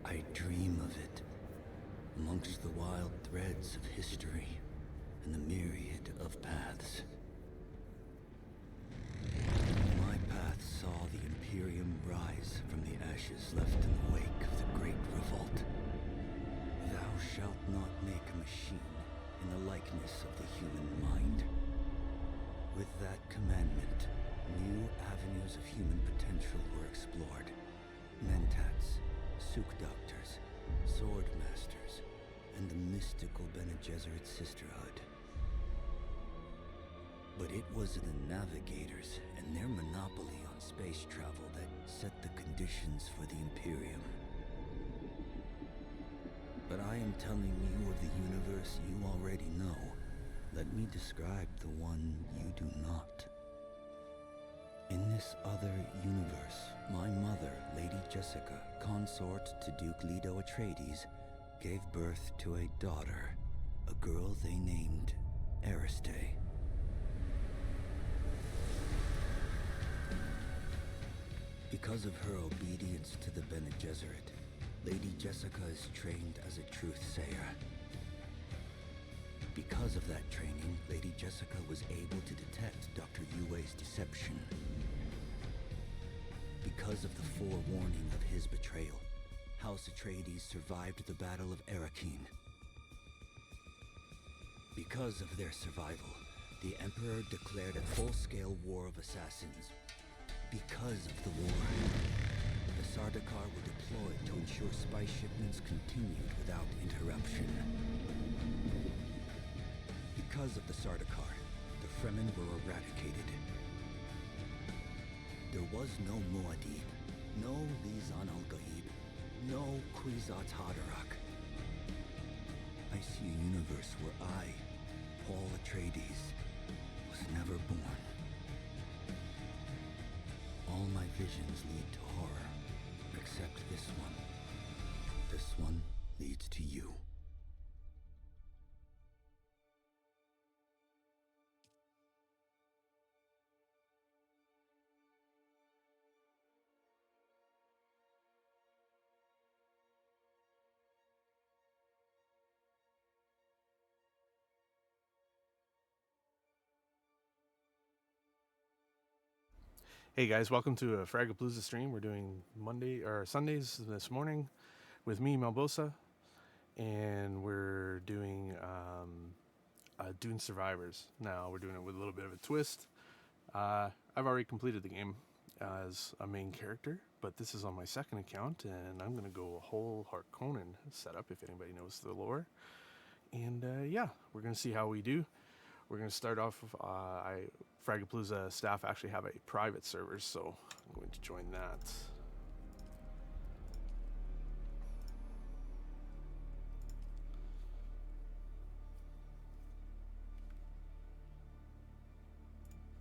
I dream of it, amongst the wild threads of history and the myriad of paths. My path saw the Imperium rise from the ashes left in the wake of the Great Revolt. Thou shalt not make a machine in the likeness of the human mind. With that commandment, new avenues of human potential were explored. Mentats, Suk Doctors, Sword Masters, and the mystical Bene Gesserit Sisterhood. But it was the Navigators and their monopoly on space travel that set the conditions for the Imperium. But I am telling you of the universe you already know. Let me describe the one you do not. In this other universe, my mother, Lady Jessica, consort to Duke Leto Atreides, gave birth to a daughter, a girl they named Ariste. Because of her obedience to the Bene Gesserit, Lady Jessica is trained as a truth-sayer. Because of that training, Lady Jessica was able to detect Dr. Yue's deception. Because of the forewarning of his betrayal, House Atreides survived the Battle of Arrakis. Because of their survival, the Emperor declared a full-scale war of assassins. Because of the war, the Sardaukar were deployed to ensure spice shipments continued without interruption. Because of the Sardaukar, the Fremen were eradicated. There was no Muad'Dib, no Lisan al-Gaib, no Kwisatz Haderach. I see a universe where I, Paul Atreides, was never born. All my visions lead to horror, except this one. This one leads to you. Hey guys, welcome to a Fragapalooza stream. We're doing Sundays this morning with me, Melbosa, and we're doing Dune Survivors. Now we're doing it with a little bit of a twist. I've already completed the game as a main character, but this is on my second account, and I'm going to go a whole Harkonnen setup if anybody knows the lore. And yeah, we're going to see how we do. We're going to start off with, Fragapalooza staff actually have a private server, so I'm going to join that.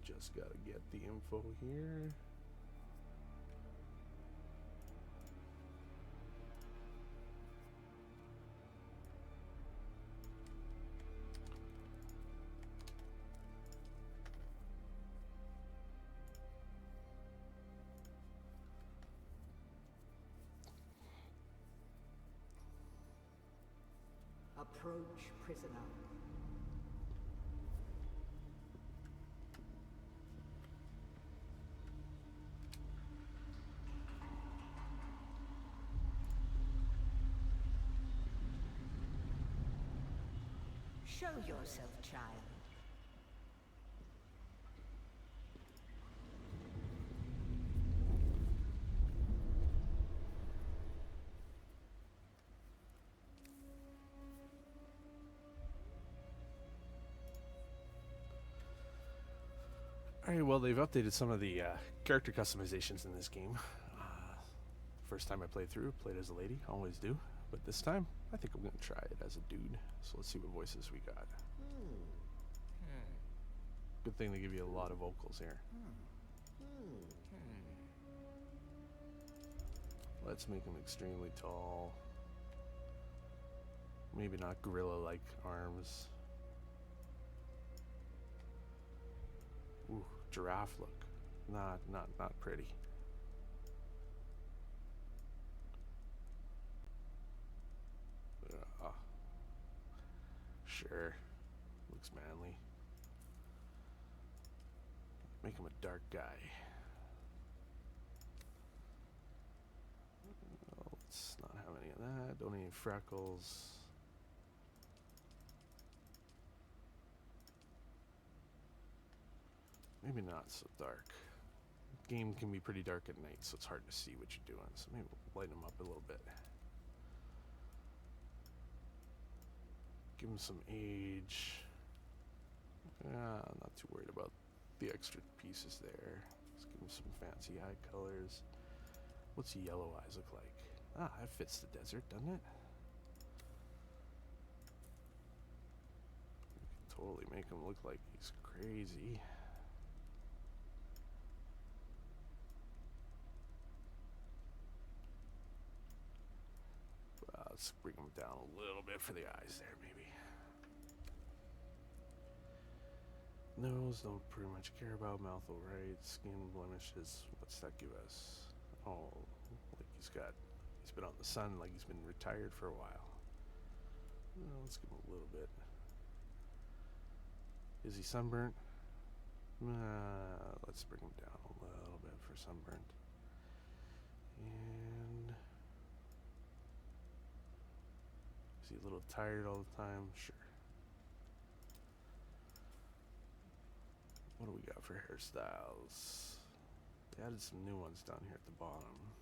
Just got to get the info here. Approach, prisoner. Show yourself, child. Alright, well, they've updated some of the character customizations in this game. First time I played through, played as a lady, always do. But this time, I think I'm going to try it as a dude. So let's see what voices we got. Good thing they give you a lot of vocals here. Let's make him extremely tall. Maybe not gorilla-like arms. Ooh, giraffe look. Not pretty. Sure. Looks manly. Make him a dark guy. Oh, let's not have any of that. Don't need any freckles. Maybe not so dark. Game can be pretty dark at night, so it's hard to see what you're doing. So maybe we'll lighten him up a little bit. Give him some age. I'm not too worried about the extra pieces there. Let's give him some fancy eye colors. What's yellow eyes look like? Ah, that fits the desert, doesn't it? We can totally make him look like he's crazy. Let's bring him down a little bit for the eyes there, maybe. Nose, don't pretty much care about. Mouth alright. Skin blemishes. What's that give us? Oh, like he's been on the sun, like he's been retired for a while. Let's give him a little bit. Is he sunburnt? Let's bring him down a little bit for sunburnt. And is he a little tired all the time? Sure. What do we got for hairstyles? They added some new ones down here at the bottom.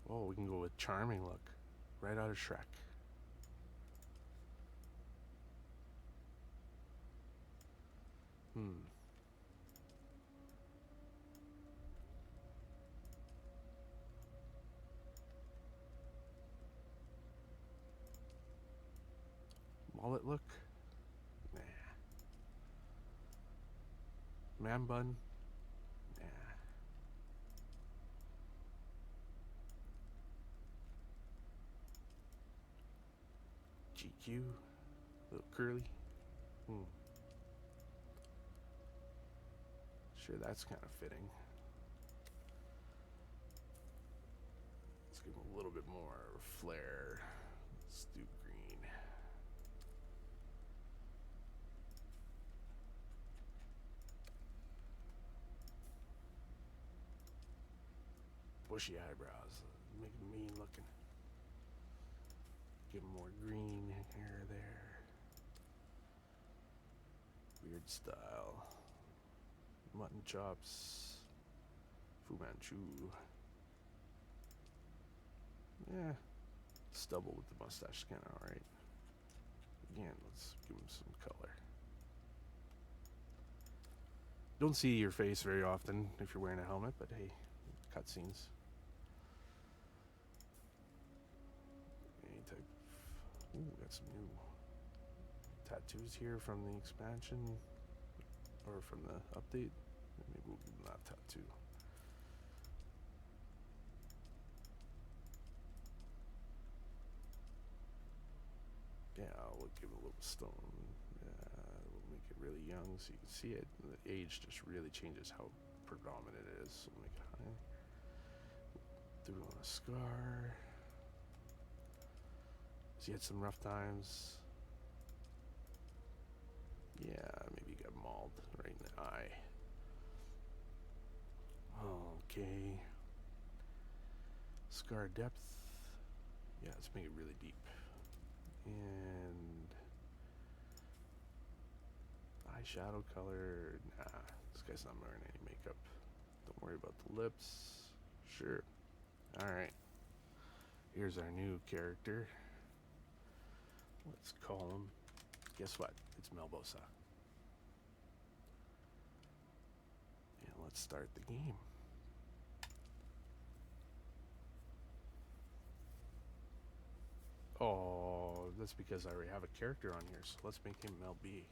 Oh, we can go with charming look. Right out of Shrek. Mullet look? Nah. Man bun? Nah. GQ? A little curly? Sure, that's kind of fitting. Let's give him a little bit more flair. Let's do green. Bushy eyebrows, make him mean looking. Give him more green hair there. Weird style. Mutton chops. Fu Manchu. Yeah. Stubble with the mustache is kind of alright. Again, let's give him some color. Don't see your face very often if you're wearing a helmet, but hey, cutscenes. Any type of... Ooh, we got some new tattoos here from the expansion. Or from the update. Maybe we'll give them that tattoo. Yeah, we'll give it a little stone. We'll make it really young so you can see it. And the age just really changes how predominant it is. So we'll make it high. Do we want a scar? Has he had some rough times? Yeah, maybe he got mauled right in the eye. Okay. Scar depth. Yeah, let's make it really deep. And eyeshadow color. Nah, this guy's not wearing any makeup. Don't worry about the lips. Sure. Alright. Here's our new character. Let's call him. Guess what? It's Melbosa. And let's start the game. Oh, that's because I already have a character on here, so let's make him Mel B.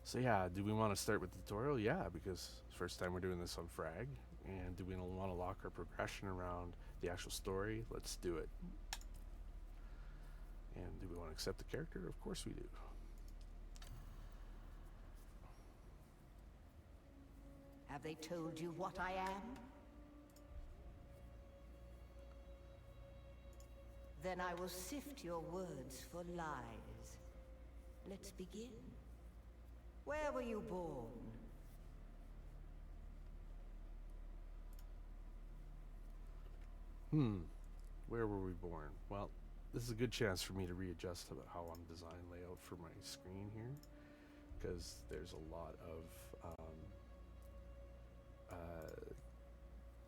So yeah, do we want to start with the tutorial? Yeah, because first time we're doing this on Frag. And do we want to lock our progression around the actual story? Let's do it. And do we want to accept the character? Of course we do. Have they told you what I am? Then I will sift your words for lies. Let's begin. Where were you born? Where were we born? Well, this is a good chance for me to readjust about how I'm designing layout for my screen here, because there's a lot of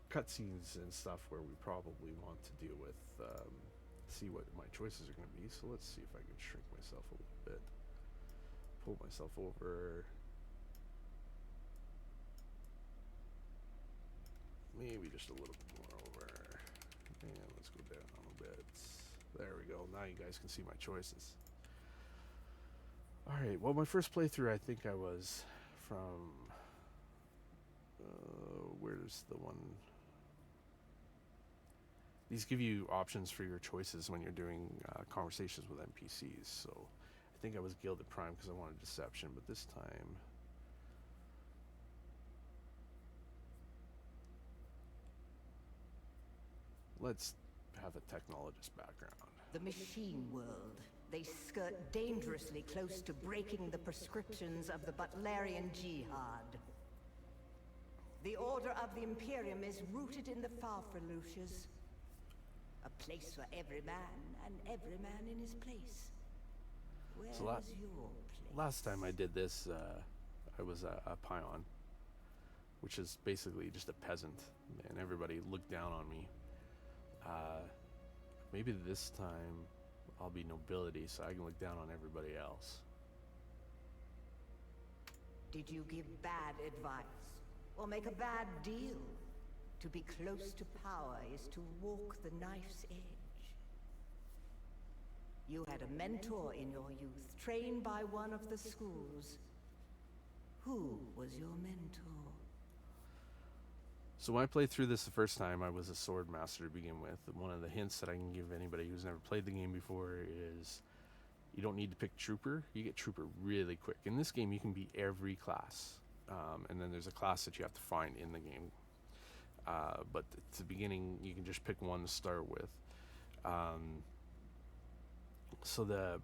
cutscenes and stuff where we probably want to deal with, see what my choices are going to be. So let's see if I can shrink myself a little bit, pull myself over, maybe just a little bit more over, and let's go down a bit. There we go. Now you guys can see my choices. Alright, well, my first playthrough, I think I was from where's the one? These give you options for your choices when you're doing conversations with NPCs. So I think I was Gilded Prime because I wanted Deception, but this time let's have a technologist background. The machine world. They skirt dangerously close to breaking the prescriptions of the Butlerian Jihad. The Order of the Imperium is rooted in the Farfalucias. A place for every man, and every man in his place. Where is your place? Last time I did this, I was a Pion, which is basically just a peasant, and everybody looked down on me. Maybe this time I'll be nobility, so I can look down on everybody else. Did you give bad advice? Or make a bad deal? To be close to power is to walk the knife's edge. You had a mentor in your youth, trained by one of the schools. Who was your mentor? So when I played through this the first time, I was a sword master to begin with. And one of the hints that I can give anybody who's never played the game before is you don't need to pick Trooper. You get Trooper really quick. In this game, you can be every class. And then there's a class that you have to find in the game. But at the beginning, you can just pick one to start with. So the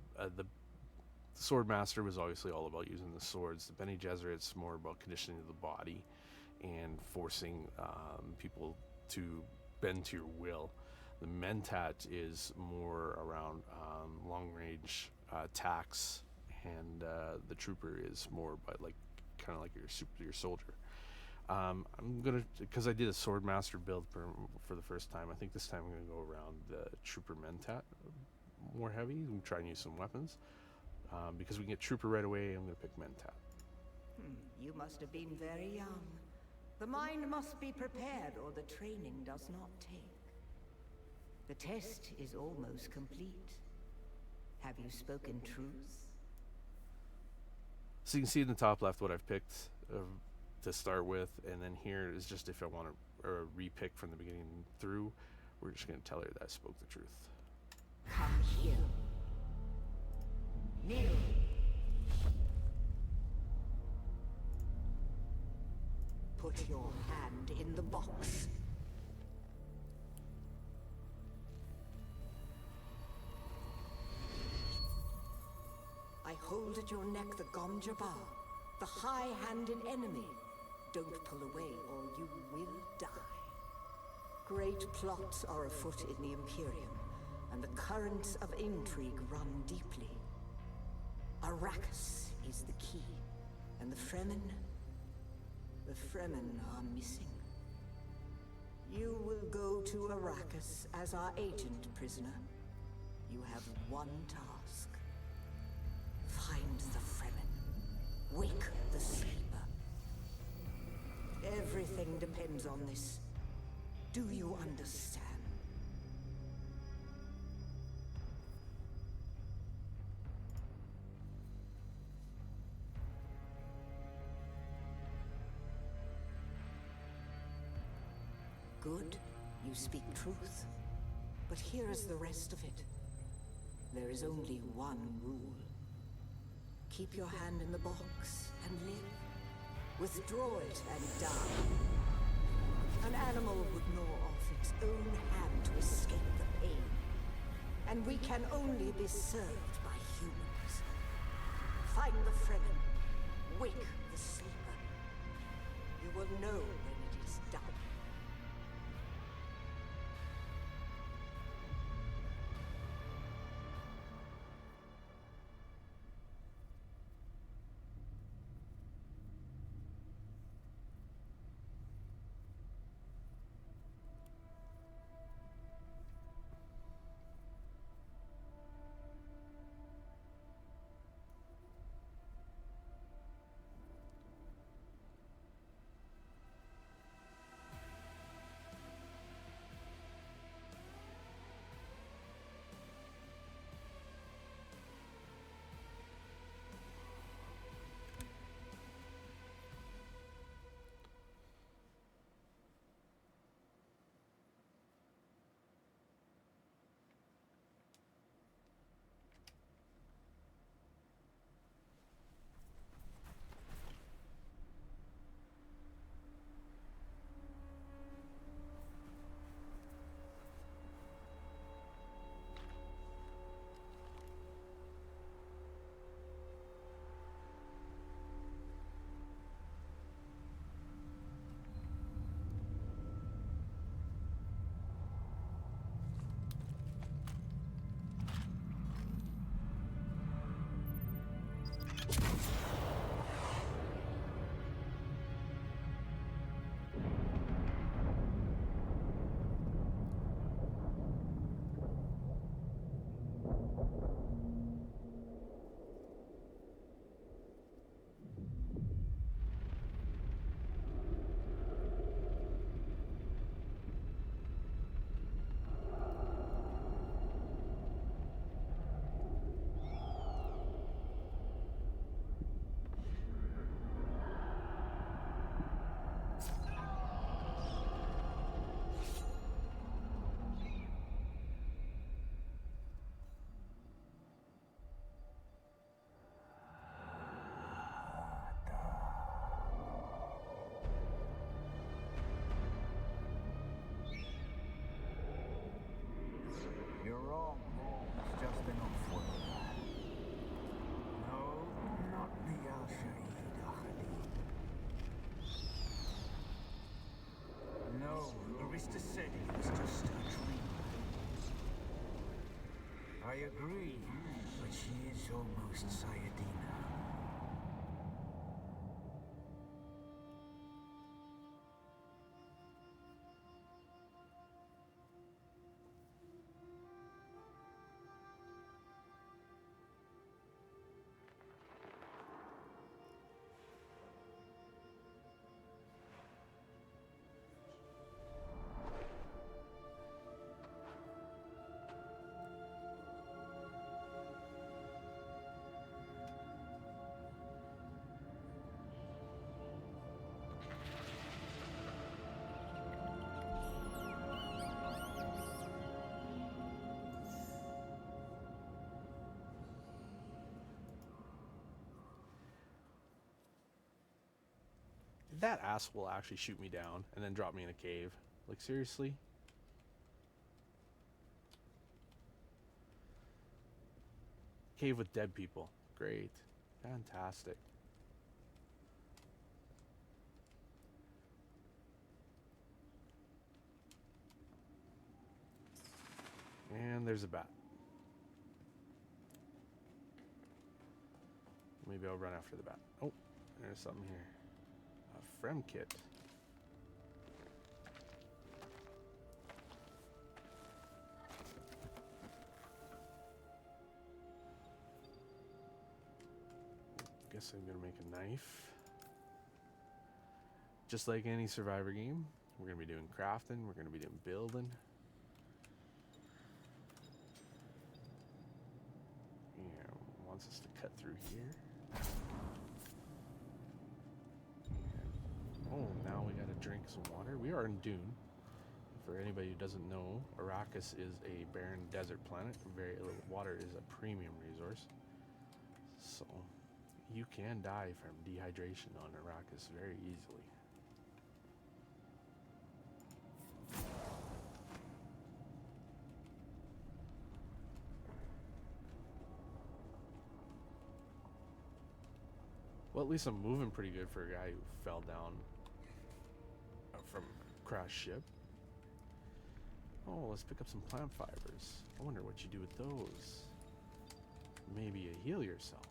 Sword Master was obviously all about using the swords. The Bene Gesserit's more about conditioning the body and forcing people to bend to your will. The Mentat is more around long-range attacks, and the Trooper is more about kind of like your soldier. I'm gonna, because I did a Sword Master build for the first time. I think this time I'm gonna go around the Trooper Mentat more heavy. We try and use some weapons because we can get Trooper right away. I'm gonna pick Mentat. You must have been very young. The mind must be prepared, or the training does not take. The test is almost complete. Have you spoken truth? So you can see in the top left what I've picked to start with, and then here is just if I want to re-pick from the beginning through. We're just going to tell her that I spoke the truth. Come here. Kneel. Put your hand in the box. I hold at your neck the Gomjabar, the high-handed enemy. Don't pull away or you will die. Great plots are afoot in the Imperium, and the currents of intrigue run deeply. Arrakis is the key, and the Fremen are missing. You will go to Arrakis as our agent, prisoner. You have one task. Find the Fremen. Wake the sleeper. Everything depends on this. Do you understand? Good, you speak truth. But here is the rest of it. There is only one rule. Keep your hand in the box and live. Withdraw it and die. An animal would gnaw off its own hand to escape the pain. And we can only be served by humans. Find the Fremen. Wake the sleeper. You will know when it is done. You're wrong. It's just an awful. No, not the Al-Shaheed Ahadi. No, Arista said it was just a dream. I agree, but she is almost Sayadina. That ass will actually shoot me down and then drop me in a cave. Like, seriously? Cave with dead people. Great. Fantastic. And there's a bat. Maybe I'll run after the bat. Oh, there's something here. A Frem kit. Guess I'm gonna make a knife. Just like any Survivor game, we're gonna be doing crafting, we're gonna be doing building. Yeah, wants us to cut through here. Oh, now we gotta drink some water. We are in Dune. For anybody who doesn't know, Arrakis is a barren desert planet. Water is a premium resource. So, You can die from dehydration on Arrakis very easily. Well, at least I'm moving pretty good for a guy who fell down from a crashed ship. Oh, let's pick up some plant fibers. I wonder what you do with those. Maybe you heal yourself.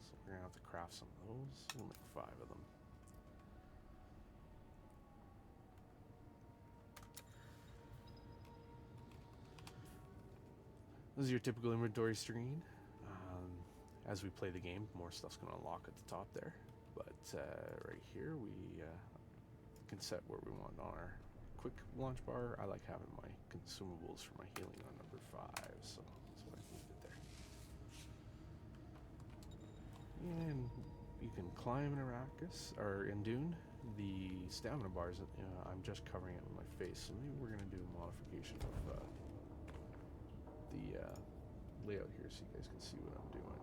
So we're gonna have to craft some of those. We'll make 5 of them. This is your typical inventory screen. As we play the game, more stuff's going to unlock at the top there. But right here, we can set where we want on our quick launch bar. I like having my consumables for my healing on number 5, so that's what I needed there. And you can climb in Arrakis, or in Dune. The stamina bars, I'm just covering it with my face, so maybe we're going to do a modification of the layout here so you guys can see what I'm doing.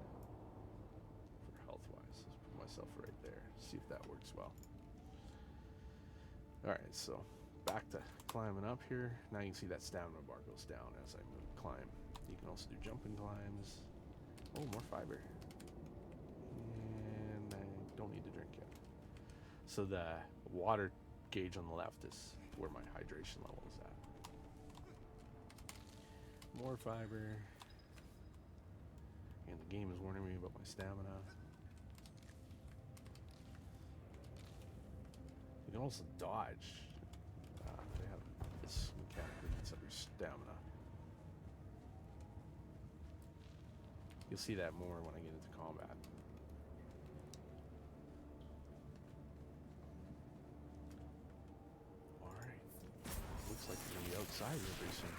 Health-wise, let's put myself right there. See if that works well. All right, so back to climbing up here. Now you can see that stamina bar goes down as I climb. You can also do jumping climbs. Oh, more fiber. And I don't need to drink yet. So the water gauge on the left is where my hydration level is at. More fiber. And the game is warning me about my stamina. You can also dodge. They have this mechanic that eats up your stamina. You'll see that more when I get into combat. Alright. Looks like we're gonna be outside here pretty soon.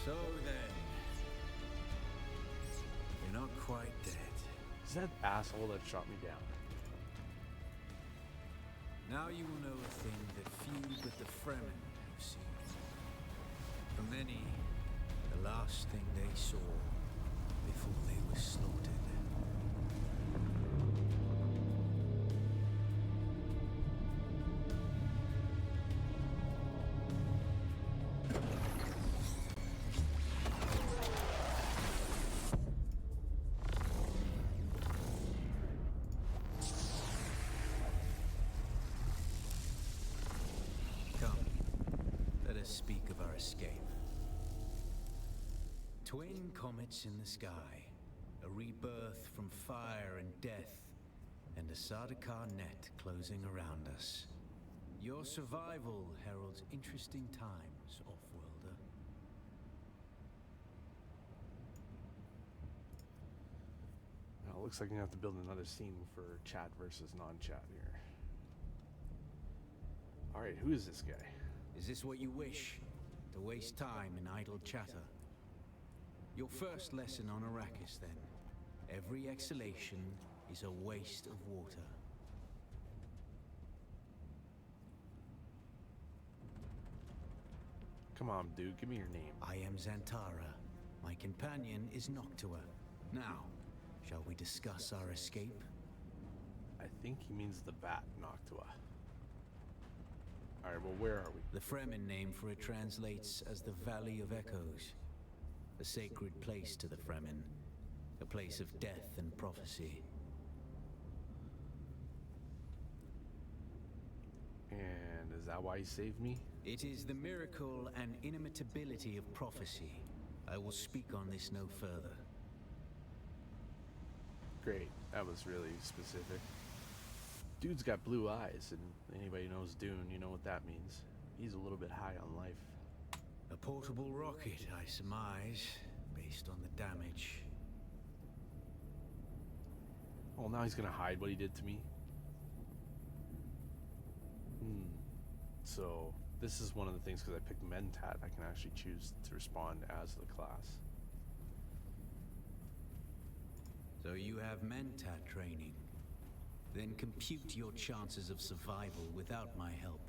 So then, you're not quite dead. Is that asshole that shot me down? Now you will know a thing that few but the Fremen have seen. For many, the last thing they saw before they were slaughtered. Speak of our escape. Twin comets in the sky, a rebirth from fire and death, and a Sardaukar net closing around us. Your survival heralds interesting times, off-worlder. Well, it looks like I'm gonna have to build another scene for chat versus non-chat here. Alright, who is this guy? Is this what you wish? To waste time in idle chatter? Your first lesson on Arrakis, then. Every exhalation is a waste of water. Come on, dude, give me your name. I am Xantara. My companion is Noctua. Now, shall we discuss our escape? I think he means the bat, Noctua. Alright, well, where are we? The Fremen name for it translates as the Valley of Echoes. A sacred place to the Fremen. A place of death and prophecy. And is that why he saved me? It is the miracle and inimitability of prophecy. I will speak on this no further. Great, that was really specific. Dude's got blue eyes, and anybody who knows Dune, you know what that means. He's a little bit high on life. A portable rocket, I surmise, based on the damage. Well, now he's gonna hide what he did to me. So this is one of the things, because I picked Mentat, I can actually choose to respond as the class. So you have Mentat training. Then compute your chances of survival without my help,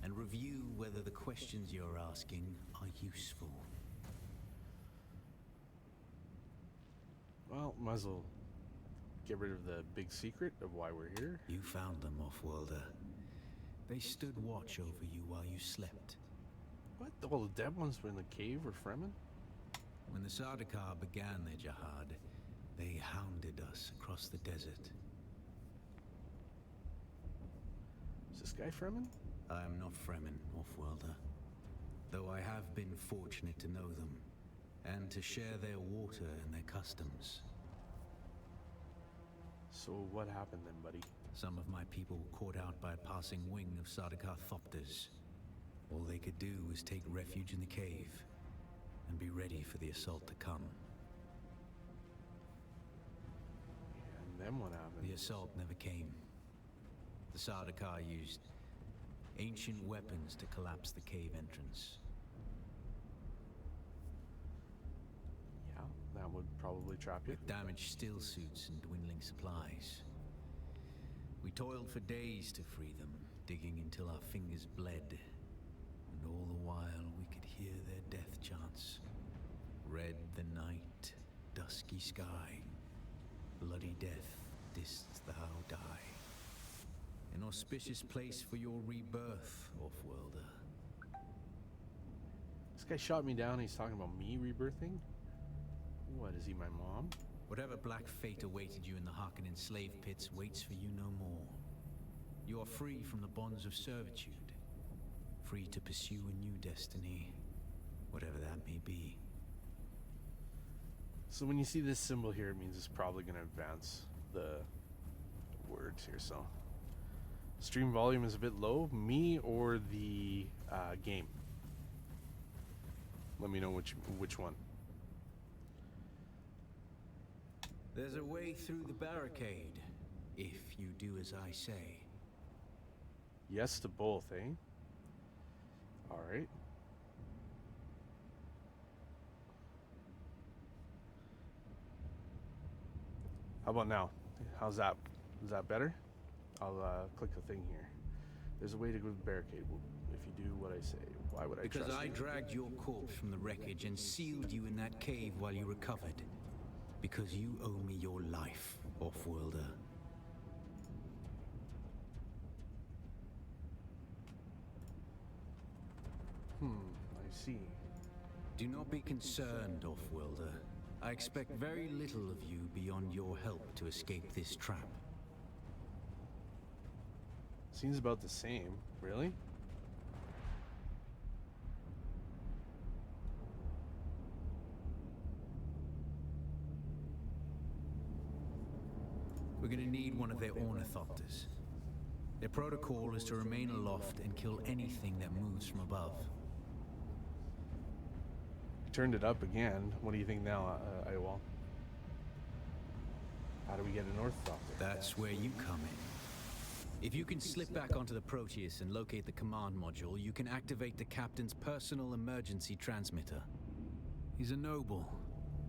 and review whether the questions you're asking are useful. Well, might as well get rid of the big secret of why we're here. You found them, Off-worlder. They stood watch over you while you slept. What? All the dead ones were in the cave or Fremen? When the Sardaukar began their jihad, they hounded us across the desert. Is this guy Fremen? I am not Fremen, Off-worlder, though I have been fortunate to know them, and to share their water and their customs. So what happened then, buddy? Some of my people were caught out by a passing wing of Sardaukar thopters. All they could do was take refuge in the cave, and be ready for the assault to come. And then what happened? The assault never came. The Sardaukar used ancient weapons to collapse the cave entrance. Yeah, that would probably trap you. With damaged still suits and dwindling supplies. We toiled for days to free them, digging until our fingers bled. And all the while we could hear their death chants. Red the night, dusky sky. Bloody death, didst thou die. An auspicious place for your rebirth, Off-worlder. This guy shot me down, he's talking about me rebirthing? What, is he my mom? Whatever black fate awaited you in the Harkonnen slave pits waits for you no more. You are free from the bonds of servitude. Free to pursue a new destiny, whatever that may be. So when you see this symbol here, it means it's probably going to advance the words here, so. Stream volume is a bit low. Me or the game? Let me know which one. There's a way through the barricade, if you do as I say. Yes to both, eh? Alright. How about now? How's that? Is that better? I'll click the thing here. There's a way to go to the barricade. Well, if you do what I say, why would I trust you? Because I dragged your corpse from the wreckage and sealed you in that cave while you recovered. Because you owe me your life, Off-worlder. I see. Do not be concerned, Off-worlder. I expect very little of you beyond your help to escape this trap. Seems about the same. Really? We're gonna need one of their ornithopters. Their protocol is to remain aloft and kill anything that moves from above. Turned it up again. What do you think now, Iwal? How do we get a ornithopter? That's where you come in. If you can slip back onto the Proteus and locate the command module, you can activate the captain's personal emergency transmitter. He's a noble.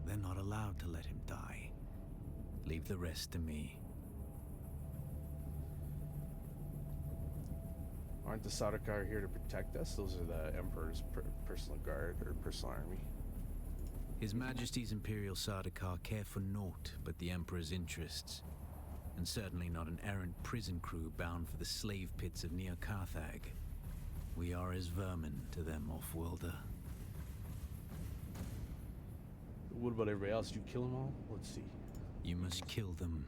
They're not allowed to let him die. Leave the rest to me. Aren't the Sardaukar here to protect us? Those are the Emperor's personal guard or personal army. His Majesty's Imperial Sardaukar care for naught but the Emperor's interests. And certainly not an errant prison crew bound for the slave pits of Neo Carthag. We are as vermin to them, Off-worlder. What about everybody else? Did you kill them all? Let's see. You must kill them.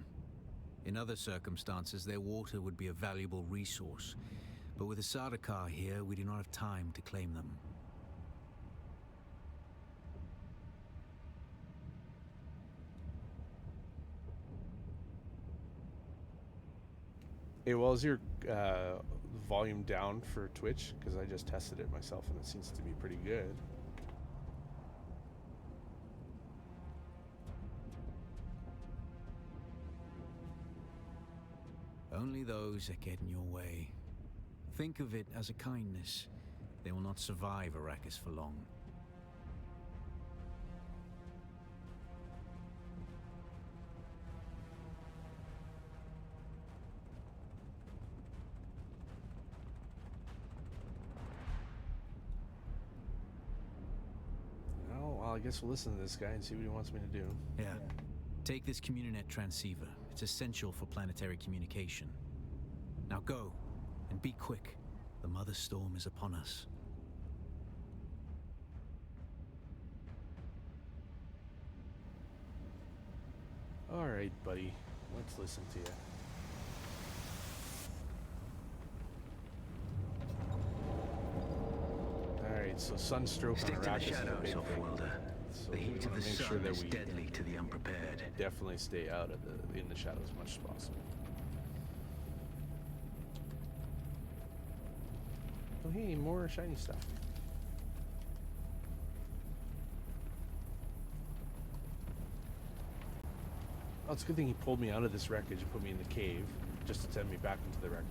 In other circumstances, their water would be a valuable resource. But with the Sardaukar here, we do not have time to claim them. Hey, well, is your volume down for Twitch? Because I just tested it myself and it seems to be pretty good. Only those that get in your way. Think of it as a kindness. They will not survive Arrakis for long. Oh, well, I guess we'll listen to this guy and see what he wants me to do. Yeah. Take this Communinet transceiver. It's essential for planetary communication. Now go, and be quick. The Mother Storm is upon us. All right, buddy. Let's listen to you. All right, so sunstroke Stick on to the Arrakis is a shadows, big thing. Off-worlder. So The we heat of wanna the make sure sun that is we deadly to the unprepared. definitely stay out of in the shadows as much as possible. Oh, hey, more shiny stuff. Oh, it's a good thing he pulled me out of this wreckage and put me in the cave just to send me back into the wreckage.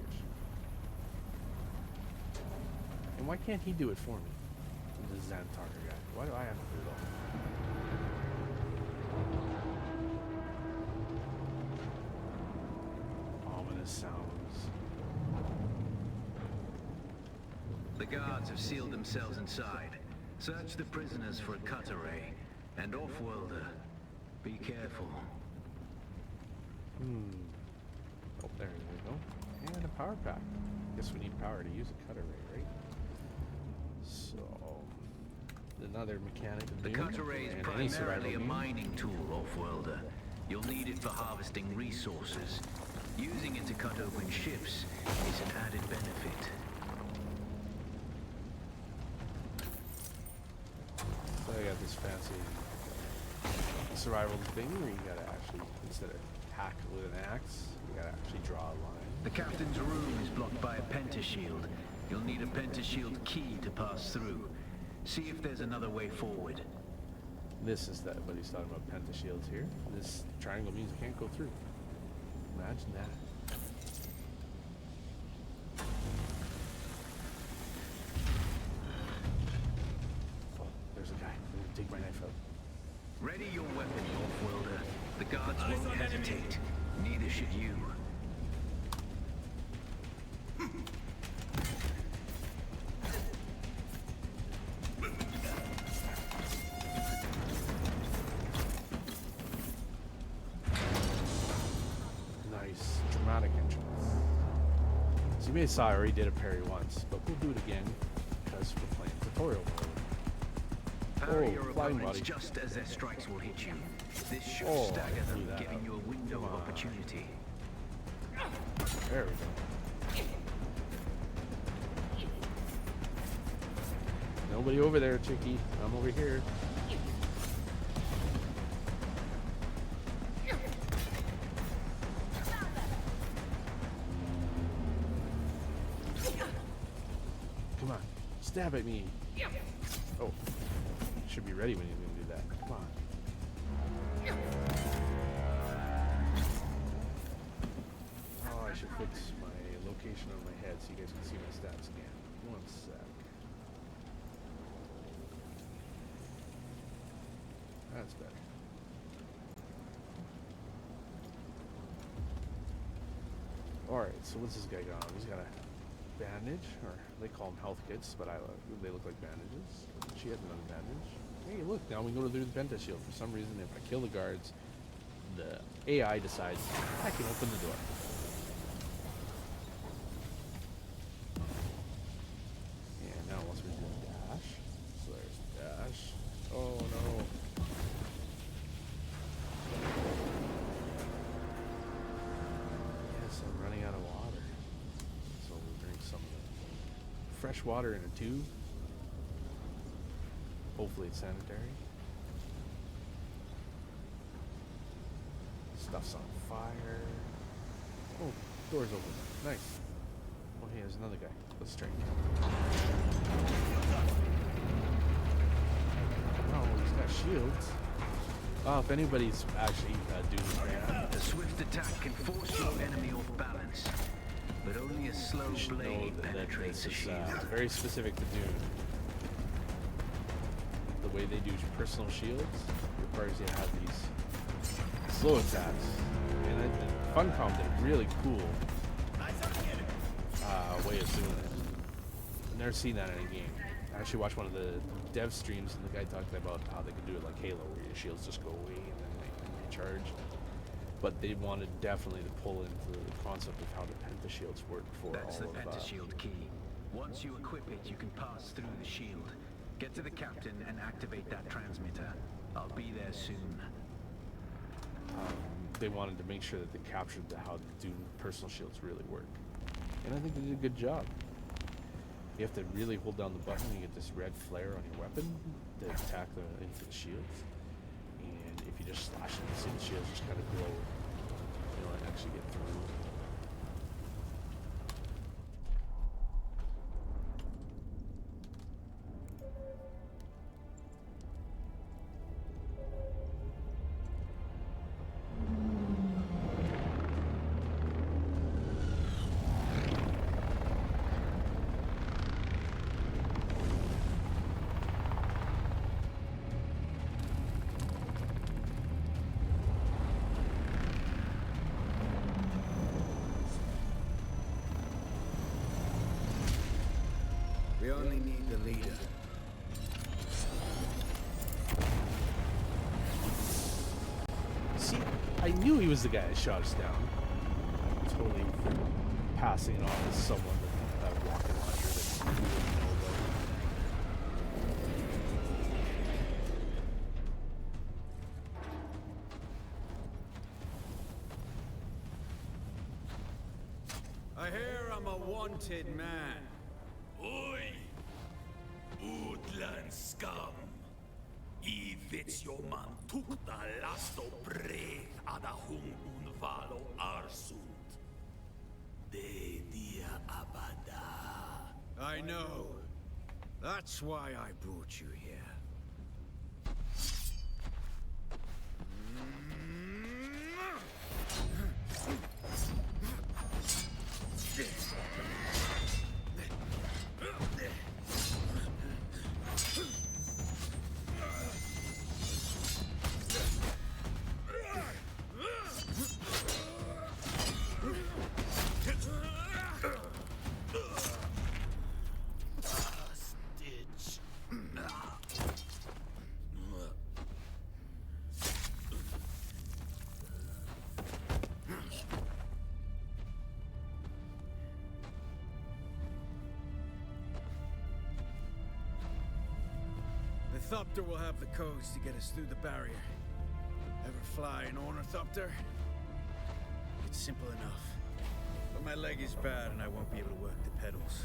And why can't he do it for me? The Xantar guy. Why do I have to do it all? Ominous sounds. The guards have sealed themselves inside. Search the prisoners for a cut array. And Off-worlder, be careful. Oh, there we go. And a power pack. Guess we need power to use a cut array, right? So, another mechanic of The Dune, cut array is and any survival primarily a game. mining tool, Off-worlder. You'll need it for harvesting resources. Using it to cut open ships is an added benefit. So I got this fancy survival thing where you gotta actually, instead of hack with an axe, you gotta actually draw a line. The captain's room is blocked by a pentashield. You'll need a pentashield key to pass through. See if there's another way forward. This is that what he's talking about, pentashields here. This triangle means it can't go through. Imagine that. Oh, there's a guy. I'm gonna take my knife out. Ready your weapon, Off-worlder. The guards won't hesitate. Neither should you. Nice, dramatic entrance. So you may have saw I already did a parry once, but we'll do it again because we're playing tutorial mode. Parry Oh, your flying opponents body. just as their strikes will hit you. This should Oh, I stagger blew them, that giving up. you a window Come of on. opportunity. There we go. Nobody over there, Chicky. I'm over here. Come on, stab at me. Oh, should be ready when you're gonna do that. Come on. Oh, I should fix my location on my head so you guys can see my stats again. One sec. That's better. Alright, so what's this guy got on? He's got a bandage, or they call them health kits, but they look like bandages. She has another bandage. Hey, look, now we can go through the Penta Shield. For some reason, if I kill the guards, the AI decides I can open the door. And now once we do dash, so there's dash. Oh no. Yes, I'm running out of water. So we'll drink some fresh water in a tube. Hopefully it's sanitary. Stuff's on fire. Oh, door's open. Nice. Oh, hey, there's another guy. Let's drink. Oh, he's got shields. Oh, if anybody's actually Dune fan. A swift attack can force your enemy off balance, but but only a slow You should know blade that penetrates this a is shield. very specific to Dune. The way they do personal shields requires you to have these slow attacks. And Funcom did a really cool way of doing it. I've never seen that in a game. I actually watched one of the dev streams and the guy talked about how they could do it like Halo, where your shields just go away and then they recharge. But they wanted definitely to pull into the concept of how the pentashields work for That's all the of pentashield key. Once you equip it, you can pass through the shield. Get to the captain and activate that transmitter. I'll be there soon. They wanted to make sure that they captured how the Dune personal shields really work. And I think they did a good job. You have to really hold down the button, you get this red flare on your weapon to attack into the shields. And if you just slash it, the shields just kind of glow. You know, and actually get through. We only need the leader. See, I knew he was the guy that shot us down. Totally passing it off as someone with a rocket launcher that we didn't know about. I hear I'm a wanted man. Oi! Utland skam! I vits jo man tukta lasto pre ada hung unvalo arsund. De dia abada. I know. That's why I brought you here. The Thopter will have the codes to get us through the barrier. Ever fly an Ornithopter? It's simple enough. But my leg is bad and I won't be able to work the pedals.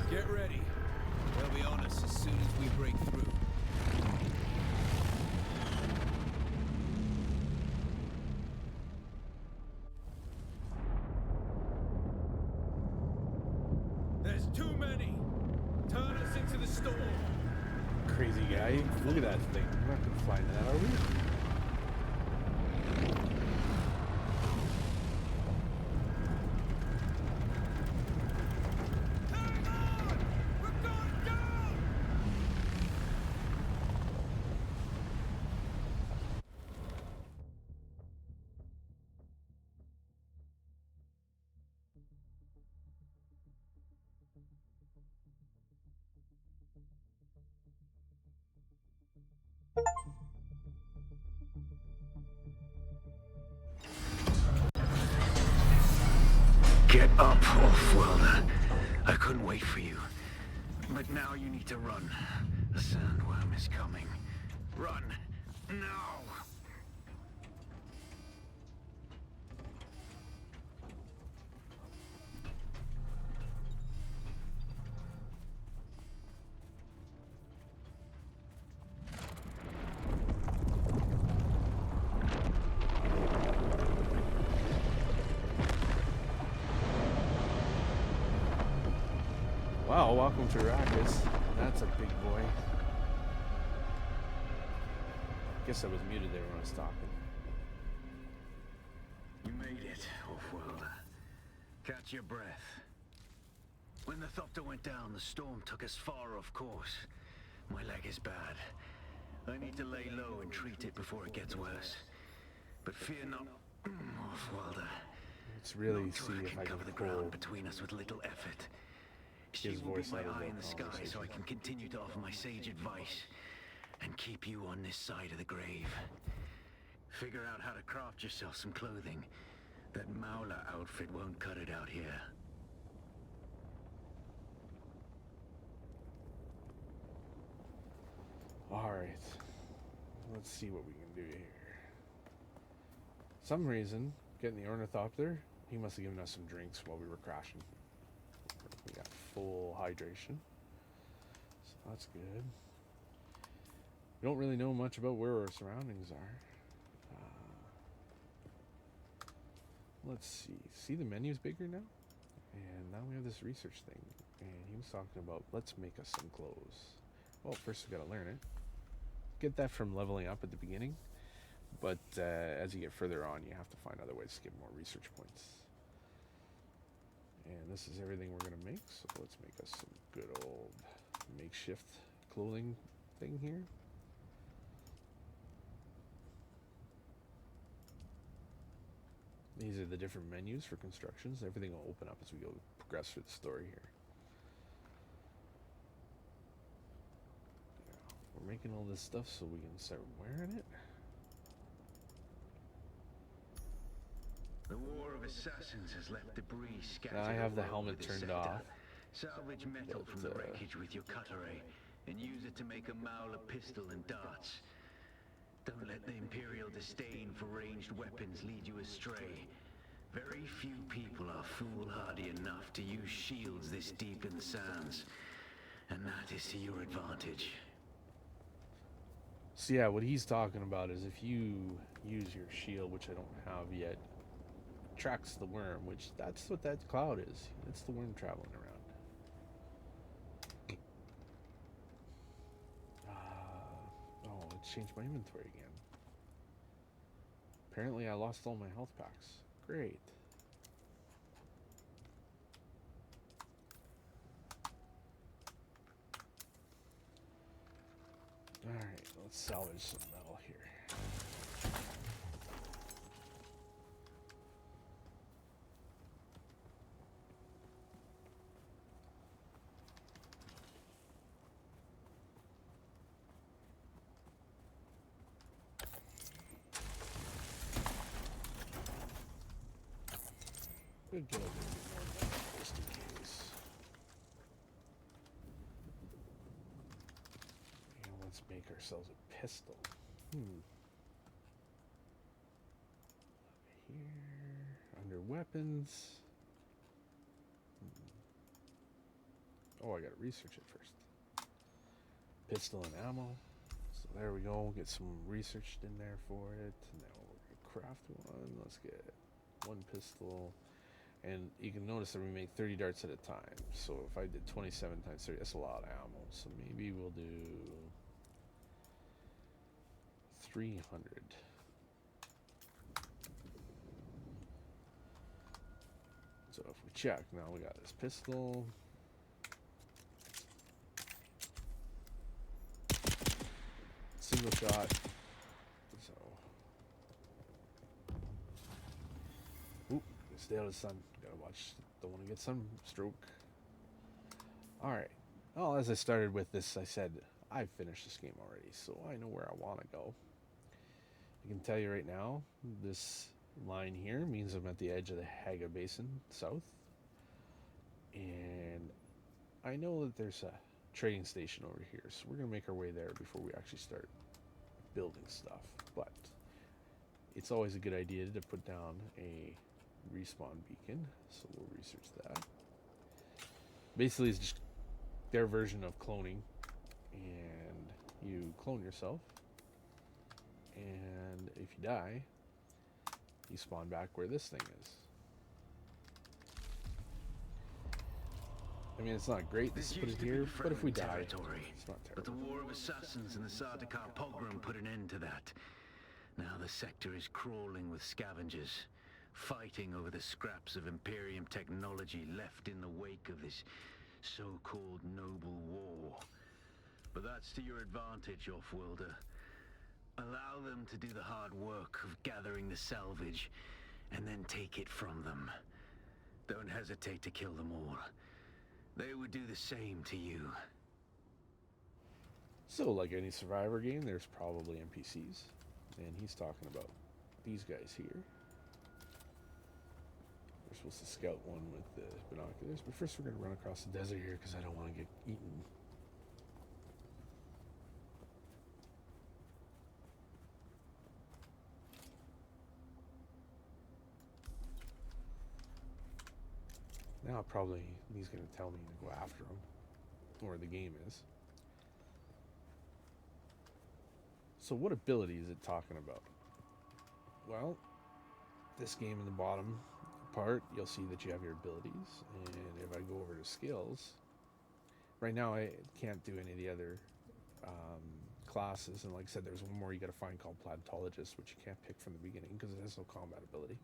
Get ready. They'll be on us as soon as we break through. There's too many. Turn us into the storm. Crazy guy. Look at that thing. We're not gonna fly into that, are we? Get up, Off-Worlder. I couldn't wait for you. But now you need to run. The sandworm is coming. Run. Now! Oh, welcome to Arrakis. That's a big boy. Guess I was muted there when I was talking. You made it, Off-Worlder. Catch your breath. When the Thopter went down, the storm took us far off course. My leg is bad. I need to lay low and treat it before it gets worse. But fear not, Off-Worlder. Let's really Not see if I can cover the pull ground between us with little effort. She his will be voice my out of eye the in the sky, conversation. so I can continue to offer my sage advice and keep you on this side of the grave. Figure out how to craft yourself some clothing. That Mauler outfit won't cut it out here. Alright. Let's see what we can do here. Some reason, getting the Ornithopter, he must have given us some drinks while we were crashing. We got full hydration. So that's good. We don't really know much about where our surroundings are. Let's see. See, the menu's bigger now? And now we have this research thing. And he was talking about, let's make us some clothes. Well, first we gotta learn it. Get that from leveling up at the beginning. But as you get further on, you have to find other ways to get more research points. And this is everything we're gonna make. So let's make us some good old makeshift clothing thing here. These are the different menus for constructions. Everything will open up as we go progress through the story here. Yeah, we're making all this stuff so we can start wearing it. The War of Assassins has left debris scattered. Now I have the all over helmet this turned sector. off. Salvage metal from the wreckage with your cutter ray and use it to make a Mauler pistol and darts. Don't let the Imperial disdain for ranged weapons lead you astray. Very few people are foolhardy enough to use shields this deep in the sands, and that is to your advantage. So yeah, what he's talking about is if you use your shield, which I don't have yet, tracks the worm, which that's what that cloud is. It's the worm traveling around. Oh, it changed my inventory again. Apparently I lost all my health packs. Great. Alright, let's salvage some metal here. Good, good. Just in case. And let's make ourselves a pistol. Here, under weapons. Oh, I gotta research it first. Pistol and ammo. So there we go. Get some researched in there for it. Now we're gonna craft one. Let's get one pistol. And you can notice that we make 30 darts at a time. So if I did 27 times 30, that's a lot of ammo. So maybe we'll do 300. So if we check, now we got this pistol. Single shot. So, oop, stay out of the sun. Gotta watch. Don't want to get sunstroke. All right. Well, as I started with this, I said I've finished this game already, so I know where I want to go. I can tell you right now, this line here means I'm at the edge of the Haga Basin, south, and I know that there's a trading station over here, so we're gonna make our way there before we actually start building stuff. But it's always a good idea to put down a respawn beacon, so we'll research that. Basically, it's just their version of cloning, and you clone yourself, and if you die, you spawn back where this thing is. I mean, it's not great This to put it used to be here, but if we Fremen die, territory, it's not but the terrible. War of Assassins and the Sardaukar pogrom put an end to that. Now the sector is crawling with scavengers, fighting over the scraps of Imperium technology left in the wake of this so-called noble war. But that's to your advantage, Offworlder. Allow them to do the hard work of gathering the salvage, and then take it from them. Don't hesitate to kill them all. They would do the same to you. So, like any Survivor game, there's probably NPCs. And he's talking about these guys here. We're supposed to scout one with the binoculars, but first we're going to run across the desert here because I don't want to get eaten. Now probably he's going to tell me to go after him, or the game is. So what ability is it talking about? Well, this game in the bottom part, you'll see that you have your abilities, and if I go over to skills, right now I can't do any of the other classes, and like I said, there's one more you got to find called Plantologist, which you can't pick from the beginning because it has no combat ability.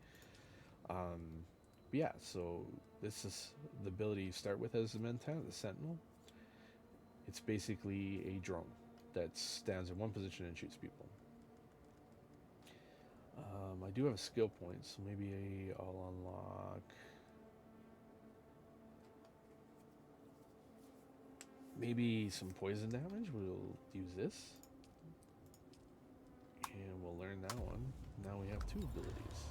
Yeah, so this is the ability you start with as the Mentat, the Sentinel. It's basically a drone that stands in one position and shoots people. I do have a skill point, so maybe I'll unlock maybe some poison damage. We'll use this, and we'll learn that one. Now we have 2 abilities.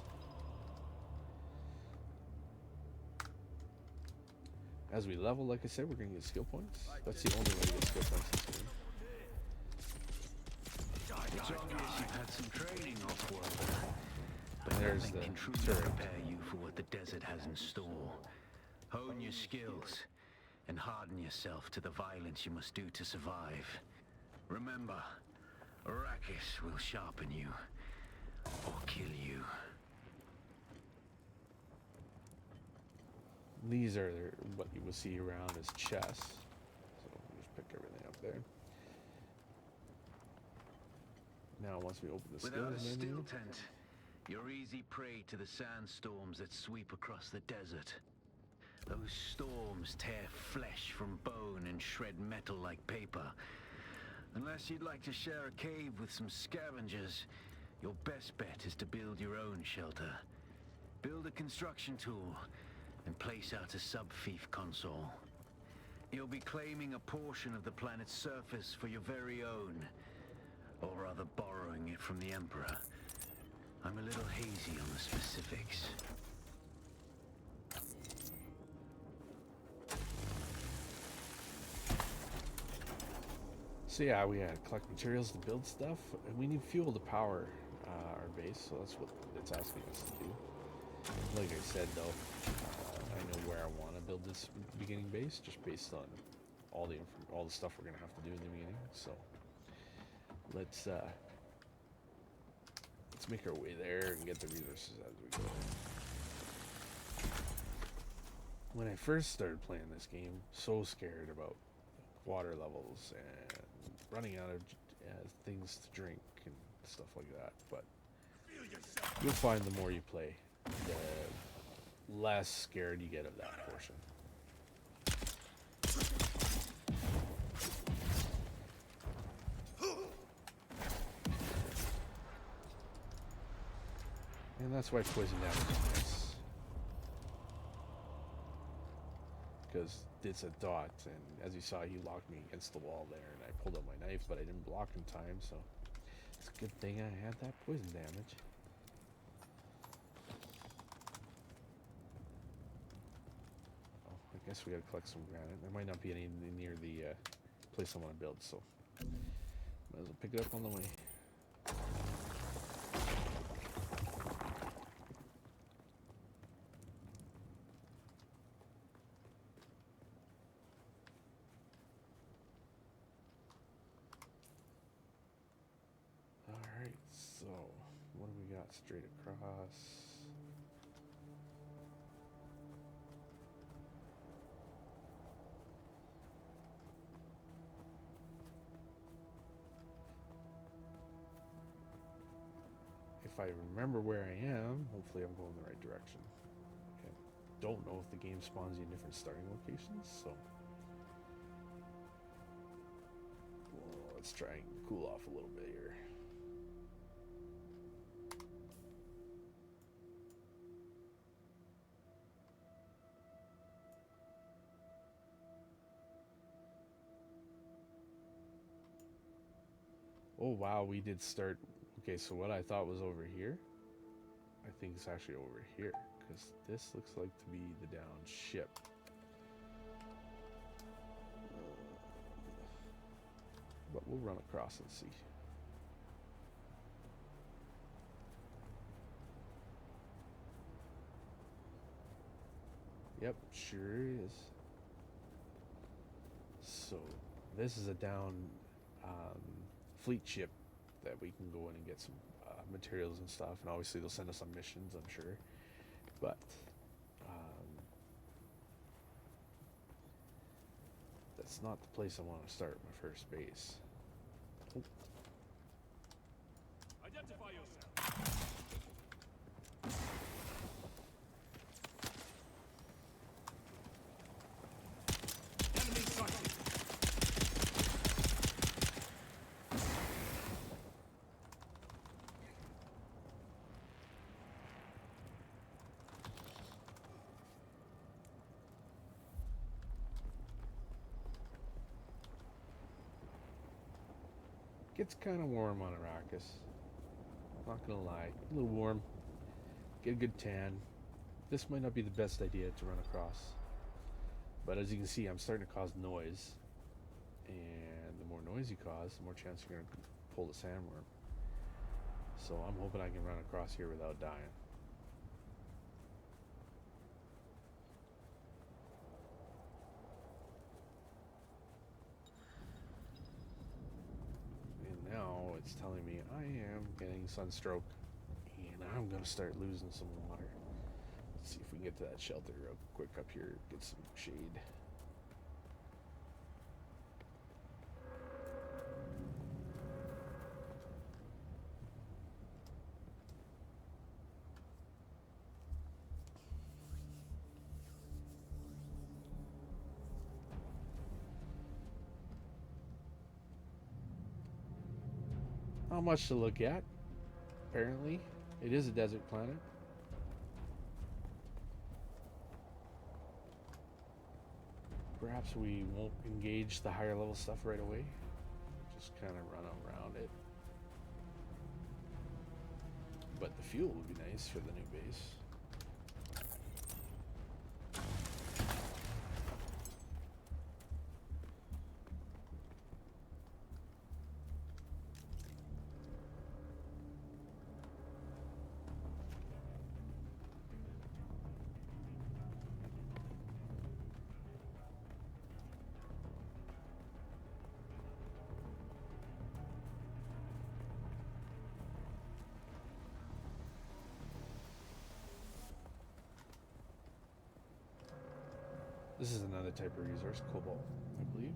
As we level, like I said, we're going to get skill points. That's the only way to get skill points in this game. It's obvious you've had some training, Offworlder. But There's nothing the can truly turret. prepare you for what the desert has in store. Hone your skills and harden yourself to the violence you must do to survive. Remember, Arrakis will sharpen you or kill you. These are what you will see around as chests. So we'll just pick everything up there. Now once we open the Without a skills still menu, tent, you're easy prey to the sandstorms that sweep across the desert. Those storms tear flesh from bone and shred metal like paper. Unless you'd like to share a cave with some scavengers, your best bet is to build your own shelter. Build a construction tool and place out a sub-fief console. You'll be claiming a portion of the planet's surface for your very own, or rather borrowing it from the Emperor. I'm a little hazy on the specifics. so yeah, we had to collect materials to build stuff, and we need fuel to power our base, so that's what it's asking us to do. Like I said though, I know where I want to build this beginning base, just based on all the stuff we're gonna have to do in the beginning. So let's make our way there and get the resources as we go. When I first started playing this game, so scared about water levels and running out of things to drink and stuff like that, but you'll find the more you play, the less scared you get of that portion. And that's why poison damage is nice. Because it's a dot, and as you saw, he locked me against the wall there, and I pulled out my knife, but I didn't block in time, so it's a good thing I had that poison damage. Oh, I guess we gotta collect some granite. There might not be any near the place I want to build, so might as well pick it up on the way. Alright, so what do we got straight across? if I remember where I am, hopefully I'm going the right direction. Okay. Don't know if the game spawns you in different starting locations, so well, let's try and cool off a little bit here. Oh wow, we did start. Okay, so what I thought was over here, I think it's actually over here, because this looks like to be the down ship. But we'll run across and see. Yep, sure is. So this is a down fleet ship that we can go in and get some materials and stuff, and obviously they'll send us on missions, I'm sure. But that's not the place I want to start my first base. Oh. Identify yourself. Enemy sighted. Gets kind of warm on Arrakis. Not gonna lie, a little warm. Get a good tan. This might not be the best idea to run across, but as you can see, I'm starting to cause noise, and the more noise you cause, the more chance you're gonna pull the sandworm. So I'm hoping I can run across here without dying. Now it's telling me I am getting sunstroke and I'm gonna start losing some water. Let's see if we can get to that shelter real quick up here, get some shade. Not much to look at. Apparently, it is a desert planet. Perhaps we won't engage the higher level stuff right away. Just kind of run around it. But the fuel would be nice for the new base. This is another type of resource, cobalt, I believe.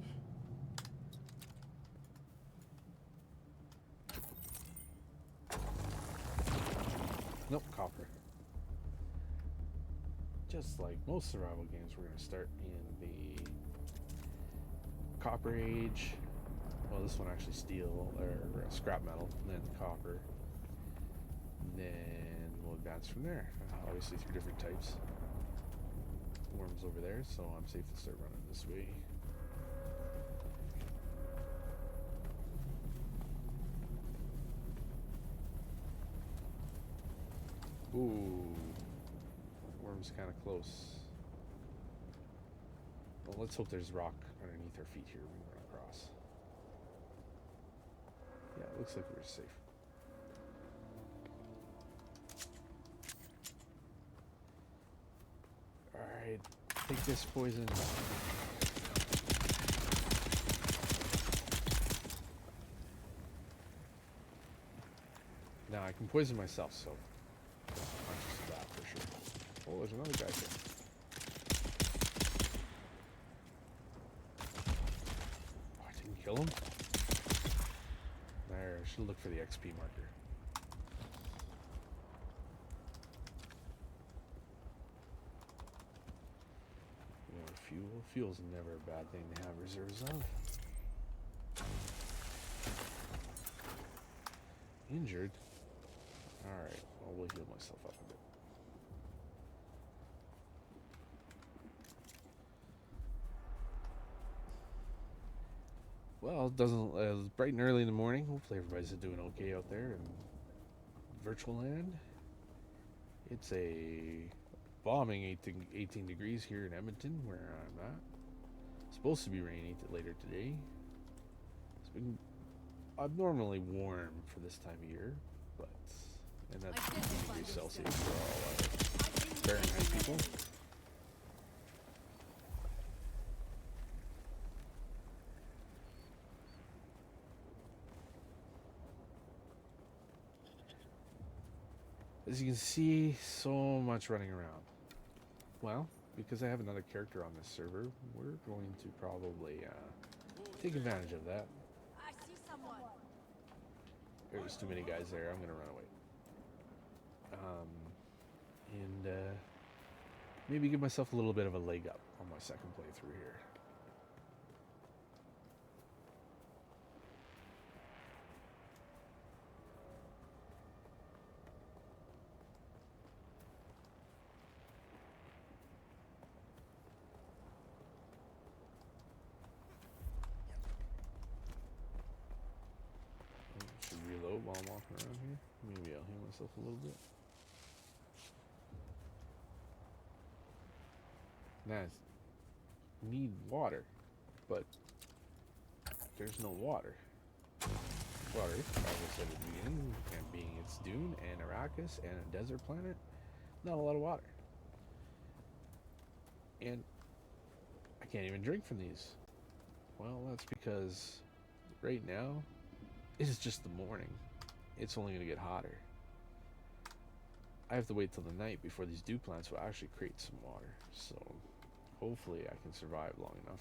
Nope, copper. Just like most survival games, we're going to start in the Copper Age. Well, this one actually steel, or scrap metal, and then copper. And then we'll advance from there, obviously through different types. Worms over there, so I'm safe to start running this way. Ooh, worm's kind of close. Well, let's hope there's rock underneath our feet here when we run across. Yeah, it looks like we're safe. Alright, take this poison. Now I can poison myself, so conscious of that for sure. Oh, there's another guy here. Oh, I didn't kill him? There, I should look for the XP marker. Well, fuel's never a bad thing to have reserves of. Injured? Alright, well, we'll heal myself up a bit. Well, it doesn't. It's bright and early in the morning. Hopefully, everybody's doing okay out there in virtual land. It's a bombing 18 degrees here in Edmonton, where I'm at. It's supposed to be rainy later today. It's been abnormally warm for this time of year, and that's 18 degrees Celsius for all Fahrenheit people. As you can see, so much running around. Well, because I have another character on this server, we're going to probably take advantage of that. I see someone. There's too many guys there. I'm going to run away. And maybe give myself a little bit of a leg up on my second playthrough here. Should reload while I'm walking around here. Maybe I'll heal myself a little bit. Nice. Need water, but there's no water. Water, as I said at the beginning, and being it's Dune and Arrakis and a desert planet, not a lot of water. And I can't even drink from these. Well, that's because right now it is just the morning. It's only going to get hotter. I have to wait till the night before these dew plants will actually create some water. So hopefully I can survive long enough.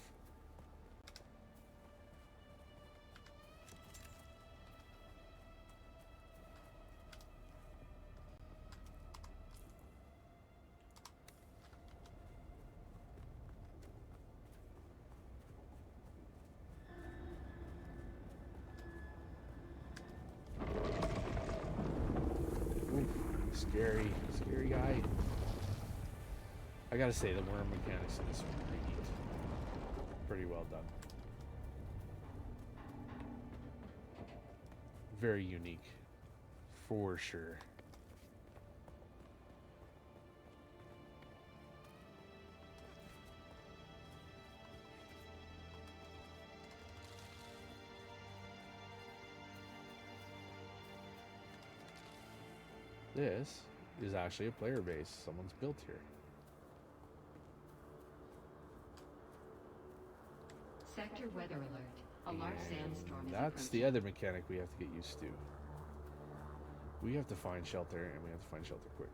Scary guy. I gotta say, the worm mechanics in this one are pretty neat. Pretty well done. Very unique, for sure. This is actually a player base someone's built here. Sector weather alert. A large sandstorm is That's approaching. the other mechanic we have to get used to. We have to find shelter, and we have to find shelter quick.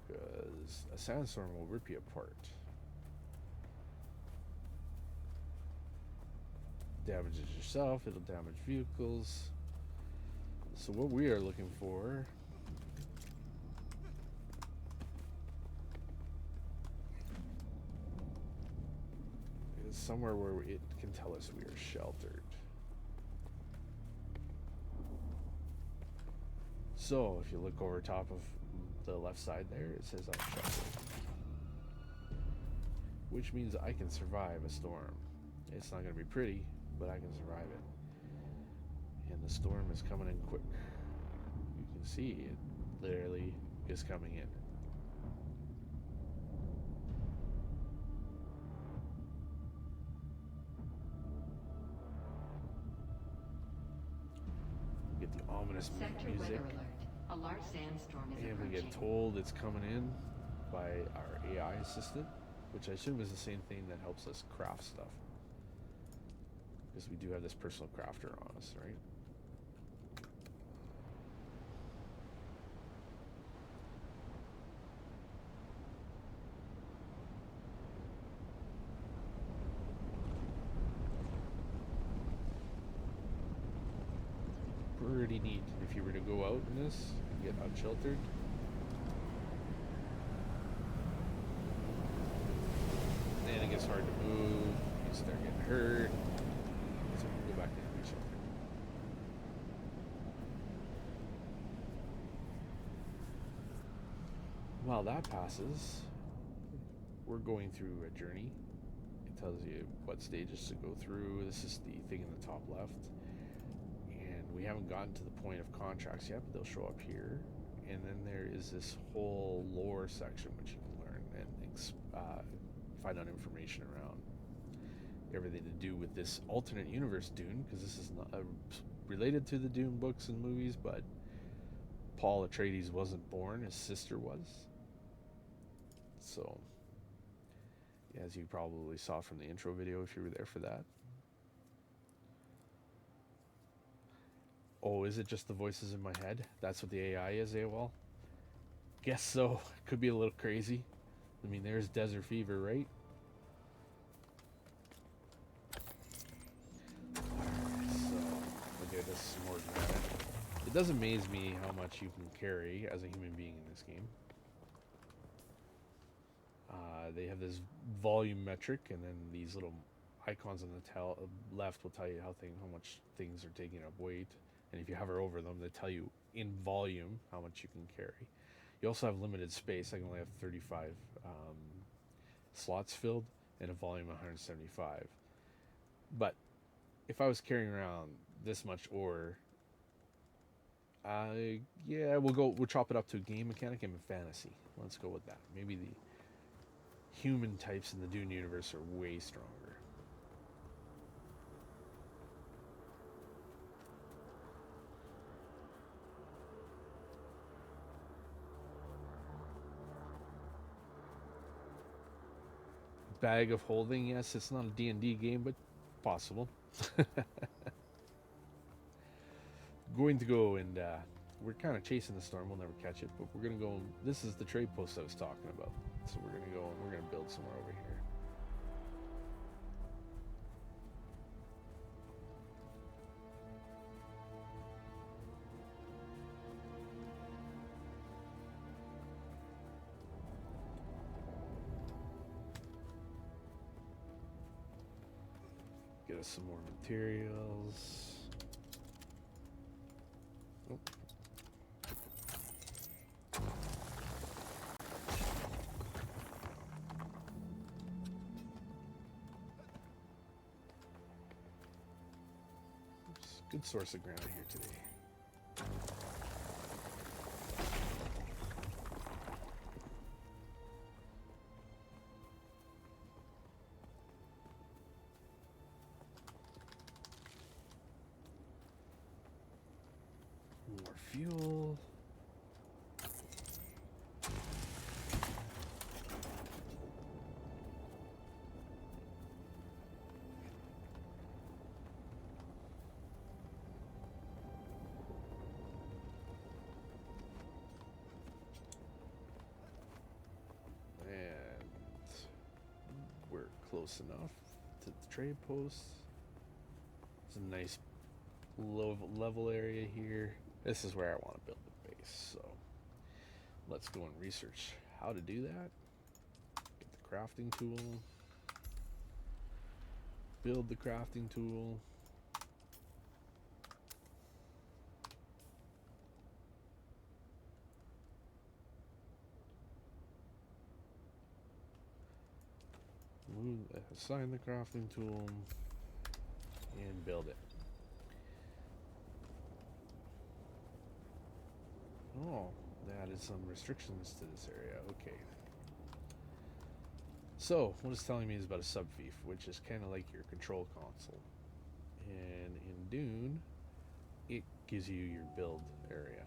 Because a sandstorm will rip you apart. Damages yourself, it'll damage vehicles. So what we are looking for is somewhere where it can tell us we are sheltered. So if you look over top of the left side there, it says I'm sheltered. Which means I can survive a storm. It's not going to be pretty, but I can survive it. And the storm is coming in quick. You can see it literally is coming in. Get the ominous Sector music. weather alert. A large sandstorm is And we approaching. get told it's coming in by our AI assistant, which I assume is the same thing that helps us craft stuff. Because we do have this personal crafter on us, right? Pretty neat. If you were to go out in this and get unsheltered, and it gets hard to move, you start getting hurt. So we can go back to the shelter. While that passes, we're going through a journey. It tells you what stages to go through. This is the thing in the top left. And we haven't gotten to the point of contracts yet, but they'll show up here. And then there is this whole lore section which you can learn and find out information around everything to do with this alternate universe Dune, because this is not related to the Dune books and movies, but Paul Atreides wasn't born, his sister was. So, as you probably saw from the intro video if you were there for that. Oh, is it just the voices in my head? That's what the AI is, AOL? Guess so. Could be a little crazy. I mean, there's Desert Fever, right? Alright, so we'll get this some more granite. It does amaze me how much you can carry as a human being in this game. They have this volume metric, and then these little icons on the left will tell you how much things are taking up weight. And if you hover over them, they tell you in volume how much you can carry. You also have limited space. I can only have 35 slots filled and a volume of 175. But if I was carrying around this much ore, yeah, we'll chop it up to a game mechanic and a fantasy. Let's go with that. Maybe the human types in the Dune universe are way stronger. Bag of holding, yes, it's not a D&D game, but possible. Going to go and we're kind of chasing the storm. We'll never catch it, but we're gonna go. This is the trade post I was talking about. So we're gonna go and we're gonna build somewhere over here. Get us some more materials. Oh. Oops. Good source of granite here today. More fuel. And we're close enough to the trade post. It's a nice low level area here. This is where I want to build the base, so let's go and research how to do that. Get the crafting tool. Build the crafting tool. Assign the crafting tool and build it. Oh, they added some restrictions to this area. Okay. So, what it's telling me is about a subfief, which is kind of like your control console. And in Dune, it gives you your build area.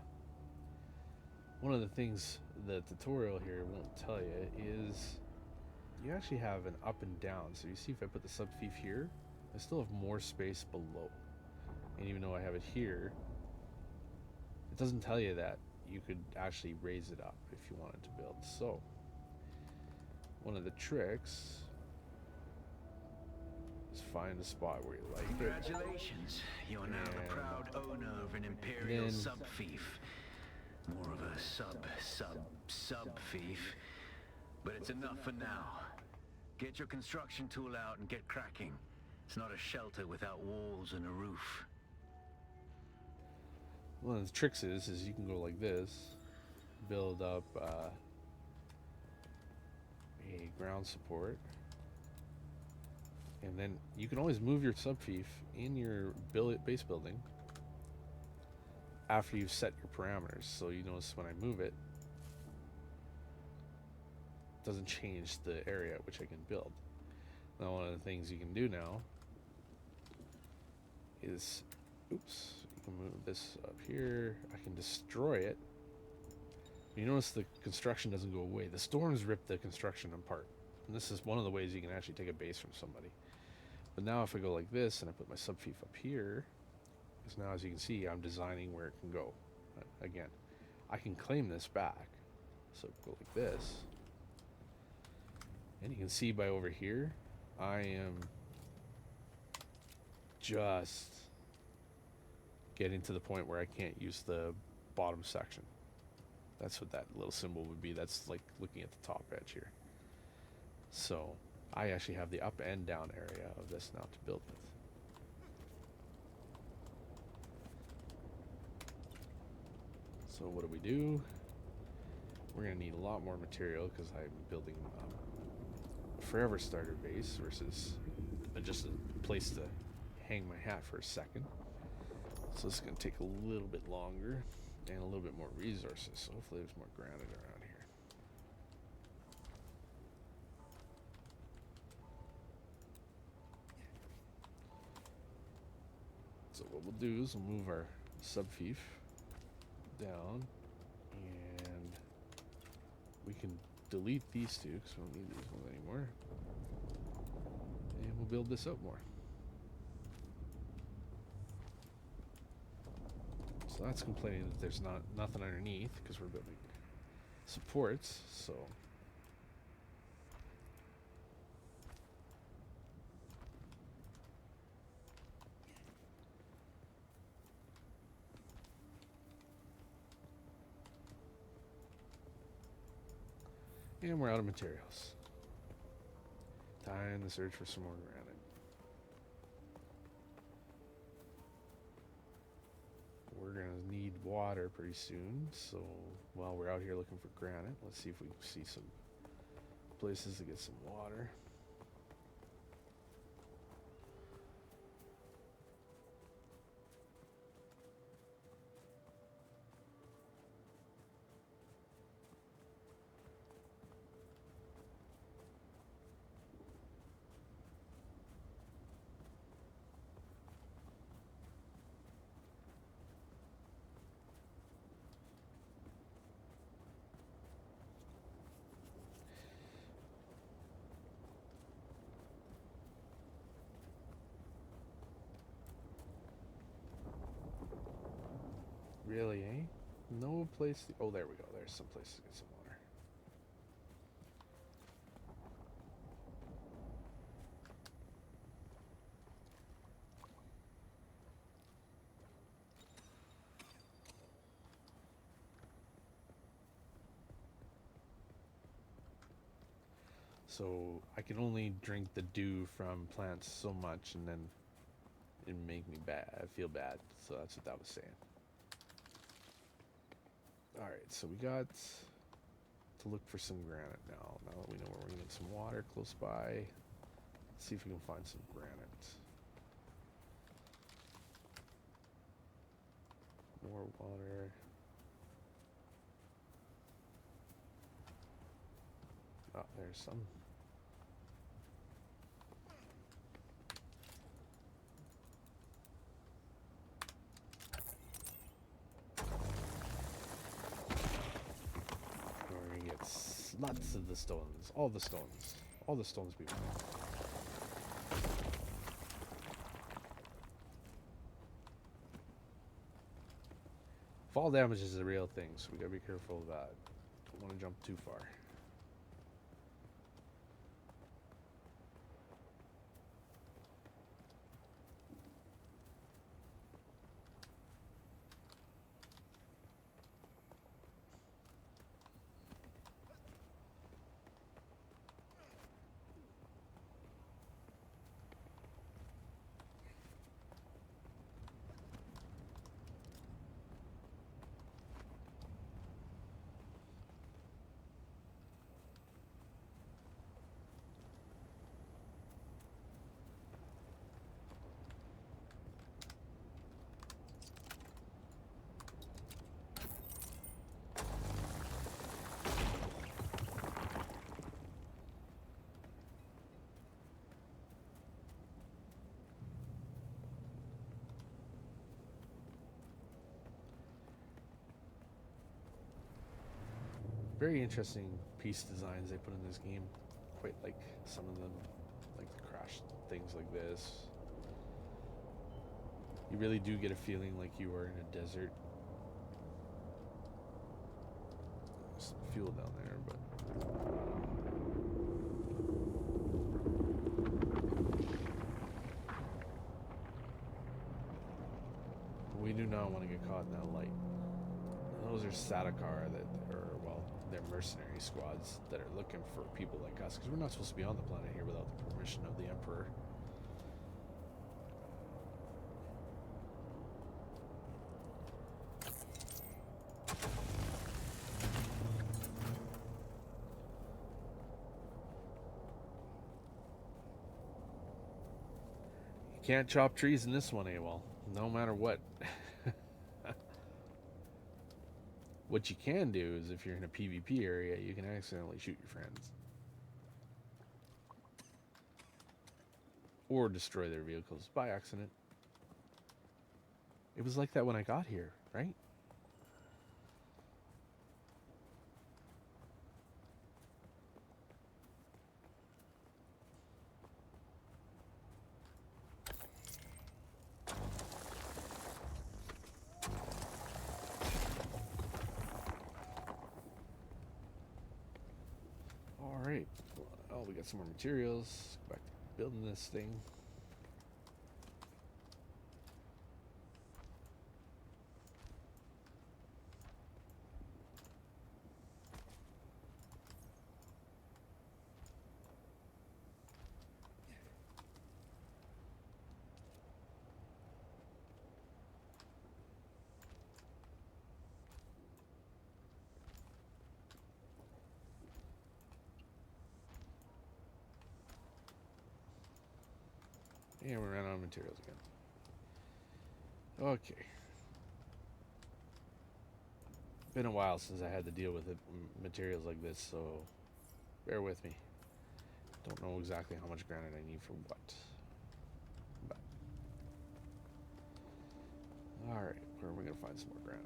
One of the things the tutorial here won't tell you is you actually have an up and down. So you see if I put the subfief here, I still have more space below. And even though I have it here, it doesn't tell you that you could actually raise it up if you wanted to build. So one of the tricks is find a spot where you like it. Congratulations, you're now the proud owner of an Imperial sub-fief. More of a sub-fief. But it's enough for now. Get your construction tool out and get cracking. It's not a shelter without walls and a roof. One of the tricks is you can go like this, build up a ground support, and then you can always move your subfief in your base building after you've set your parameters. So you notice when I move it, it doesn't change the area at which I can build. Now one of the things you can do now is, oops, you can move this up here. I can destroy it. You notice the construction doesn't go away. The storms rip the construction apart. And this is one of the ways you can actually take a base from somebody. But now if I go like this and I put my subfief up here, because now as you can see, I'm designing where it can go. Again, I can claim this back. So go like this. And you can see by over here, I am just getting to the point where I can't use the bottom section. That's what that little symbol would be. That's like looking at the top edge here. So I actually have the up and down area of this now to build with. So what do? We're going to need a lot more material because I'm building a forever starter base versus just a place to hang my hat for a second. So this is going to take a little bit longer and a little bit more resources. So hopefully there's more granite around here. So what we'll do is we'll move our subfief down, and we can delete these two because we don't need these ones anymore. And we'll build this up more. So that's complaining that there's nothing underneath because we're building supports. So and we're out of materials. Time to search for some more granite. We're gonna need water pretty soon, so while we're out here looking for granite, let's see if we can see some places to get some water. Really, eh? No place to... Oh, there we go. There's some place to get some water. So I can only drink the dew from plants so much, and then it make me bad. I feel bad. So that's what that was saying. All right, so we got to look for some granite now. Now that we know where we're gonna get some water close by, let's see if we can find some granite. More water. Oh, there's some. We're gonna get lots of the stones. All the stones. All the stones we want. Fall damage is a real thing, so we gotta be careful of that. Don't want to jump too far. Very interesting piece designs they put in this game. Quite like some of them, like the crash things like this. You really do get a feeling like you are in a desert. There's some fuel down there, but we do not want to get caught in that light. Those are Sadakar that are, well, they're mercenary squads that are looking for people like us, because we're not supposed to be on the planet here without the permission of the Emperor. You can't chop trees in this one, AWOL, no matter what. What you can do is, if you're in a PvP area, you can accidentally shoot your friends. Or destroy their vehicles by accident. It was like that when I got here, right? Alright. Oh, we got some more materials. Go back to building this thing. And we ran out of materials again. Okay. Been a while since I had to deal with materials like this, so bear with me. Don't know exactly how much granite I need for what. But alright, where am I gonna find some more granite?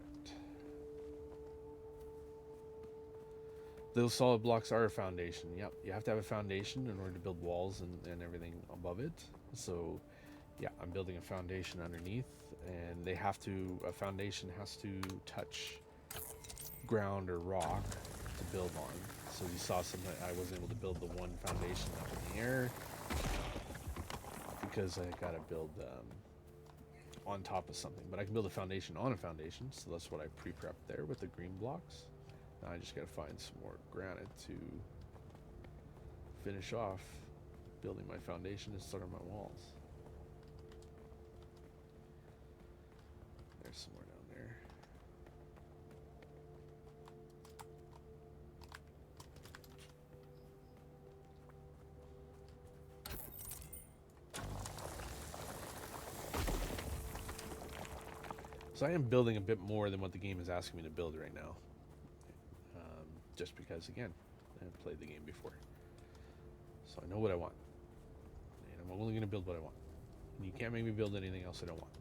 Those solid blocks are a foundation. Yep, you have to have a foundation in order to build walls and everything above it. So yeah, I'm building a foundation underneath, and they have to, a foundation has to touch ground or rock to build on. So you saw something, I wasn't able to build the one foundation up in the air because I gotta build on top of something. But I can build a foundation on a foundation, so that's what I pre-prepped there with the green blocks. Now I just gotta find some more granite to finish off building my foundation and start on my walls. There's some more down there. So I am building a bit more than what the game is asking me to build right now. Just because, again, I haven't played the game before. So I know what I want. And I'm only going to build what I want. And you can't make me build anything else I don't want.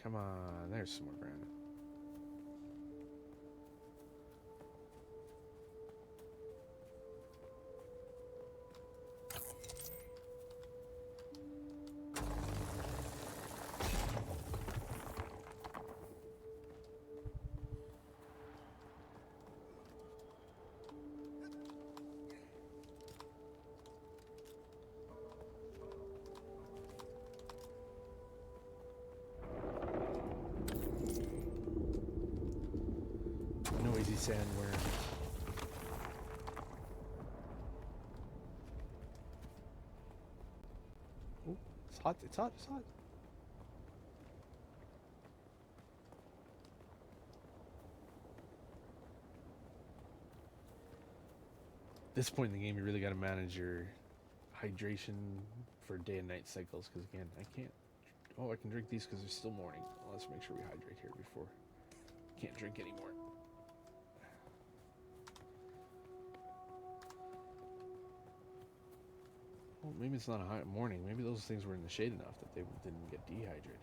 Come on, there's some more granite. Noisy sandworms. Oh, it's hot, it's hot, it's hot. this point in the game, you really got to manage your hydration for day and night cycles. Because again, I can't. Oh, I can drink these because it's still morning. Well, let's make sure we hydrate here before. Can't drink anymore. Well, maybe it's not a hot morning. Maybe those things were in the shade enough that they didn't get dehydrated.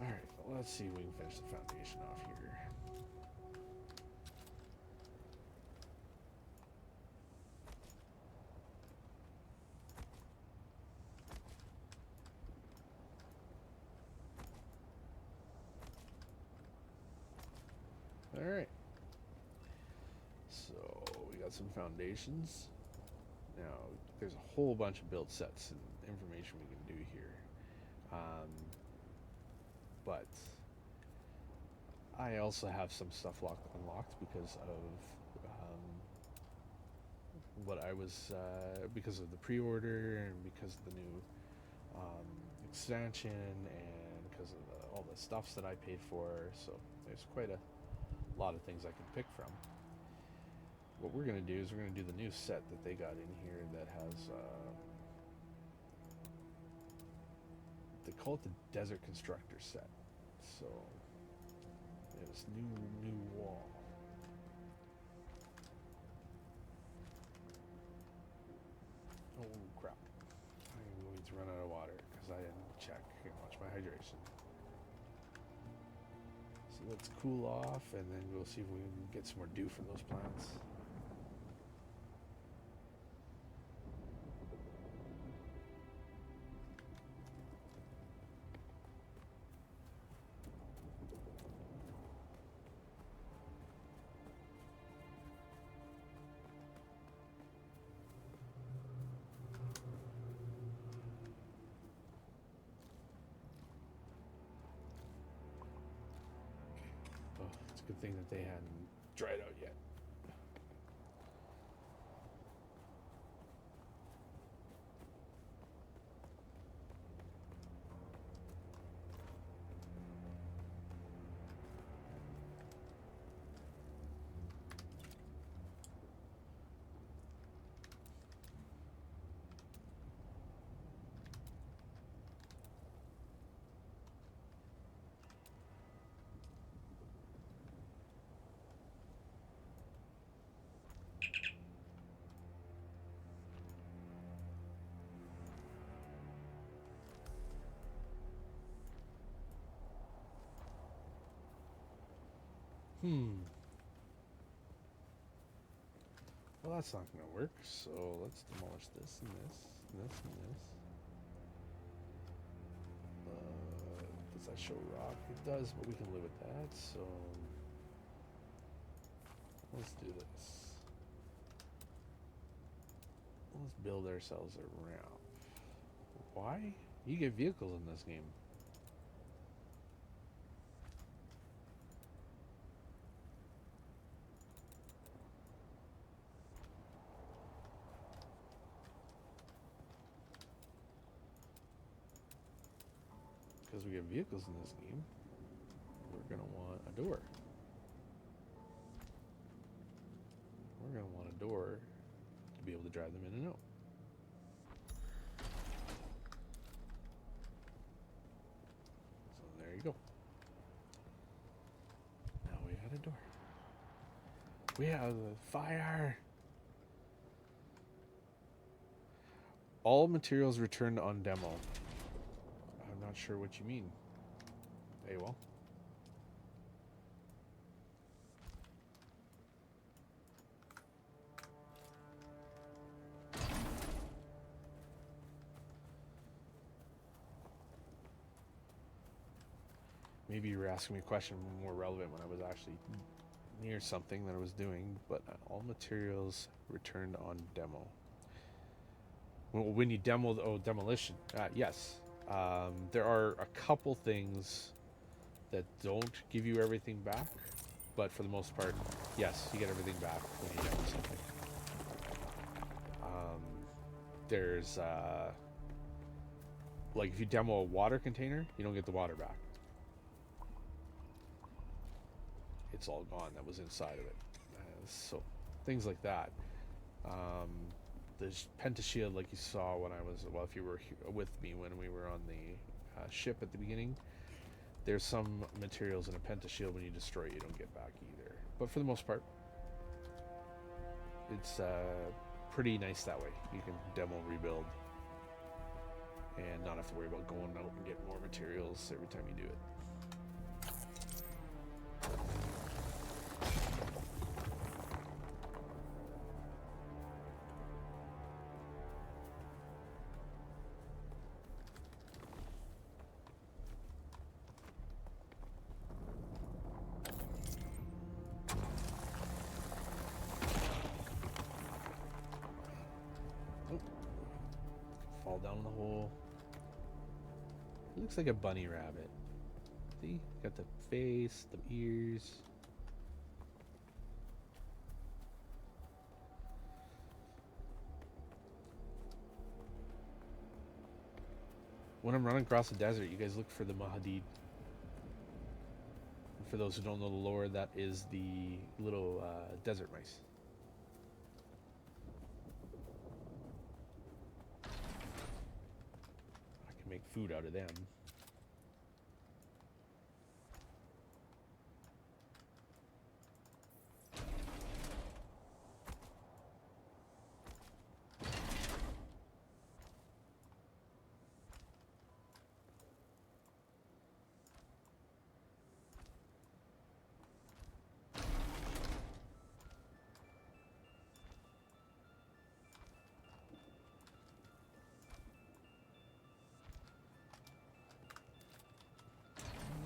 Alright, well, let's see if we can finish the foundation off here. Alright. So, we got some foundations. Now, there's a whole bunch of build sets and information we can do here. But I also have some stuff unlocked because of what I was, because of the pre-order and because of the new expansion and because of all the stuffs that I paid for. So there's quite a lot of things I can pick from. What we're going to do is we're going to do the new set that they got in here that has, they call it the Desert Constructor set. So, there's new wall. Oh crap. I'm going to run out of water because I didn't check and watch my hydration. So let's cool off and then we'll see if we can get some more dew from those plants. Good thing that they hadn't dried out yet. Well, that's not going to work, so let's demolish this and this and this and this. Does that show rock? It does, but we can live with that, so let's do this. Let's build ourselves a ramp. Why? You get vehicles in this game. Because we get vehicles in this game, we're going to want a door. We're going to want a door to be able to drive them in and out. So there you go. Now we got a door. We have the fire. All materials returned on demo. I'm not sure what you mean. Hey, well. Maybe you were asking me a question more relevant when I was actually near something that I was doing, but all materials returned on demo. When you demo, demolition, yes. There are a couple things that don't give you everything back, but for the most part, yes, you get everything back when you demo something. There's like if you demo a water container, you don't get the water back. It's all gone that was inside of it. So things like that. The pentashield, like you saw when I was, well, if you were with me when we were on the ship at the beginning, there's some materials in a pentashield when you destroy it, you don't get back either. But for the most part, it's pretty nice that way. You can demo, rebuild, and not have to worry about going out and getting more materials every time you do it. Fall down in the hole. It looks like a bunny rabbit. See? Got the face, the ears. When I'm running across the desert, you guys look for the Mahadid. And for those who don't know the lore, that is the little desert mice. Make food out of them.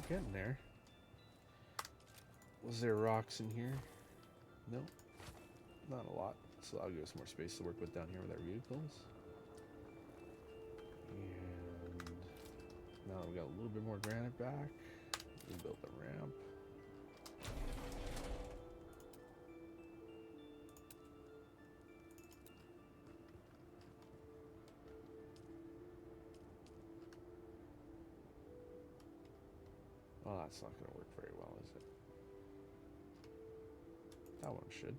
Getting there. Was there rocks in here? No, not a lot. So I'll give us more space to work with down here with our vehicles. And now we got a little bit more granite back. We built the ramp. Well, that's not going to work very well, is it? That one should.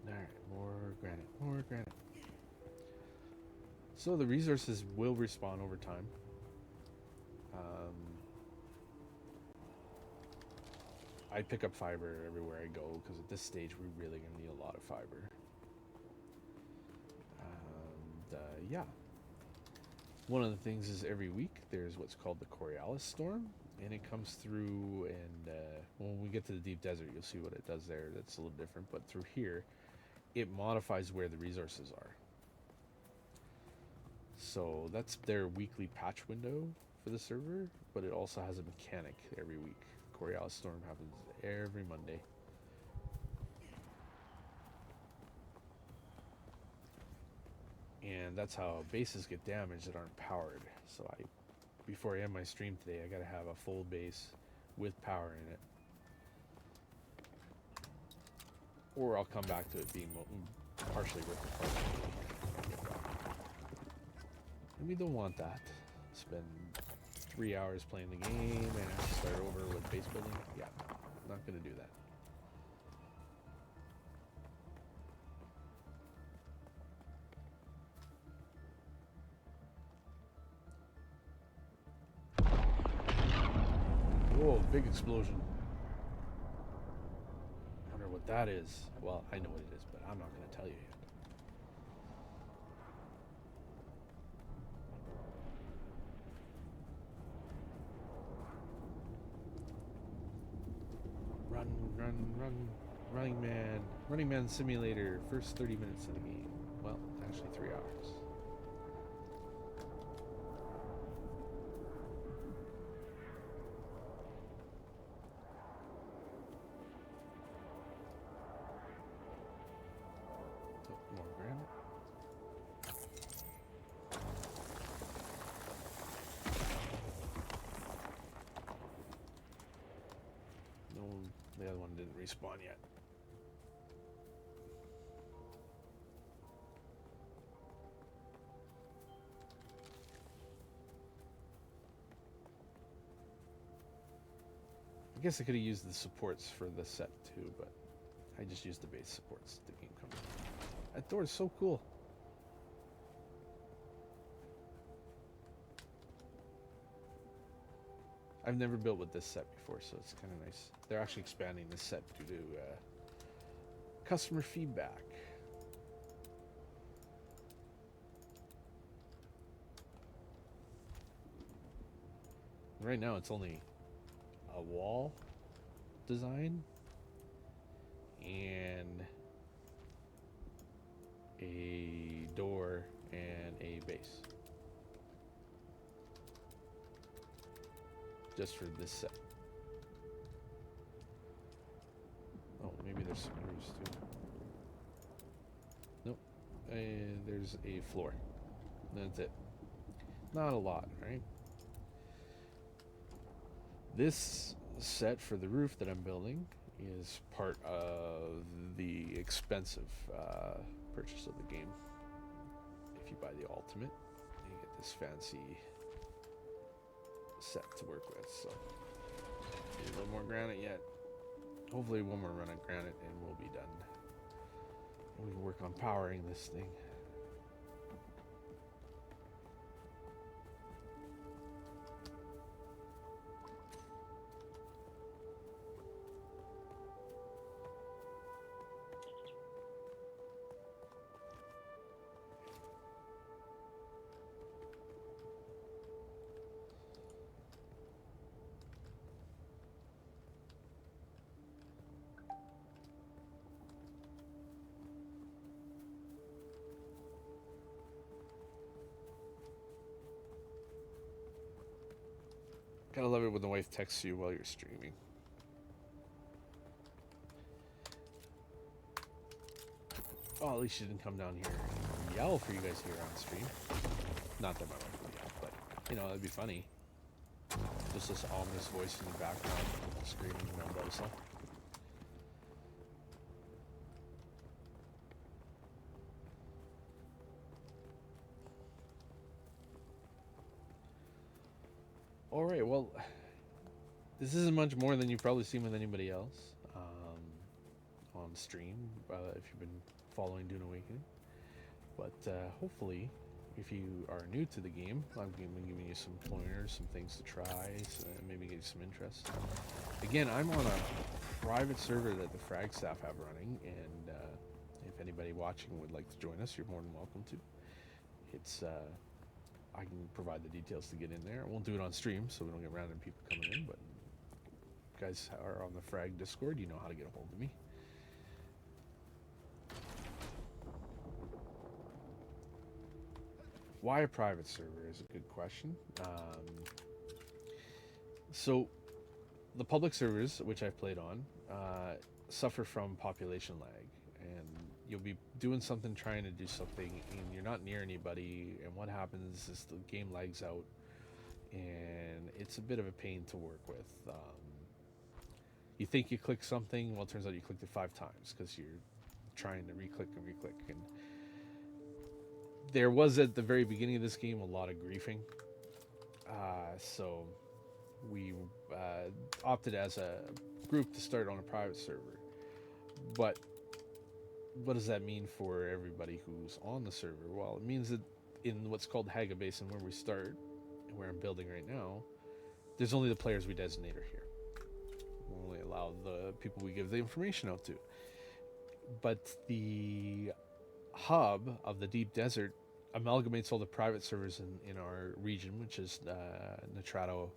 Alright, more granite, more granite. So the resources will respawn over time. I pick up fiber everywhere I go because at this stage we're really going to need a lot of fiber. And yeah. One of the things is every week there's what's called the Coriolis storm, and it comes through, and when we get to the deep desert you'll see what it does there. That's a little different, but through here it modifies where the resources are. So that's their weekly patch window for the server, but it also has a mechanic every week. Coriolis storm happens every Monday. And that's how bases get damaged that aren't powered. So before I end my stream today, I gotta have a full base with power in it. Or I'll come back to it being partially ripped apart. And we don't want that. Spend 3 hours playing the game and have to start over with base building. Yeah, not gonna do that. Whoa, big explosion. Wonder what that is. Well, I know what it is, but I'm not gonna tell you yet. Run, Running Man. Running Man Simulator, first 30 minutes of the game. Well, actually 3 hours. Oh, more granite. No The other one didn't respawn yet. I guess I could have used the supports for the set too, but I just used the base supports. The game comes. That door is so cool. I've never built with this set before, so it's kind of nice. They're actually expanding this set due to customer feedback. Right now, it's only a wall design and a door and a base. Just for this set. Oh, maybe there's some roofs too. Nope. And there's a floor. That's it. Not a lot, right? This set for the roof that I'm building is part of the expensive purchase of the game. If you buy the ultimate, you get this fancy set to work with. So need a little more granite yet. Hopefully one more run of granite and we'll be done. And we can work on powering this thing. Gotta love it when the wife texts you while you're streaming. Oh, at least she didn't come down here and yell for you guys here on stream. Not that my wife would yell, but you know, that'd be funny. Just this ominous voice in the background screaming Melbosa. All right, well, this isn't much more than you've probably seen with anybody else on stream if you've been following Dune Awakening. But hopefully, if you are new to the game, I'm giving you some pointers, some things to try, so maybe get you some interest. Again, I'm on a private server that the Frag staff have running, and if anybody watching would like to join us, you're more than welcome to. It's I can provide the details to get in there. I won't do it on stream, so we don't get random people coming in, but if you guys are on the Frag Discord, you know how to get a hold of me. Why a private server is a good question. So the public servers, which I've played on, suffer from population lag, and you'll be doing something, trying to do something, and you're not near anybody, and what happens is the game lags out, and it's a bit of a pain to work with. You think you click something, well, it turns out you clicked it 5 times because you're trying to re-click and re-click, and there was at the very beginning of this game a lot of griefing, so we opted as a group to start on a private server. But what does that mean for everybody who's on the server? Well, it means that in what's called Haga Basin, where we start and where I'm building right now, there's only the players we designate are here. We'll only allow the people we give the information out to. But the hub of the deep desert amalgamates all the private servers in our region, which is Nitrato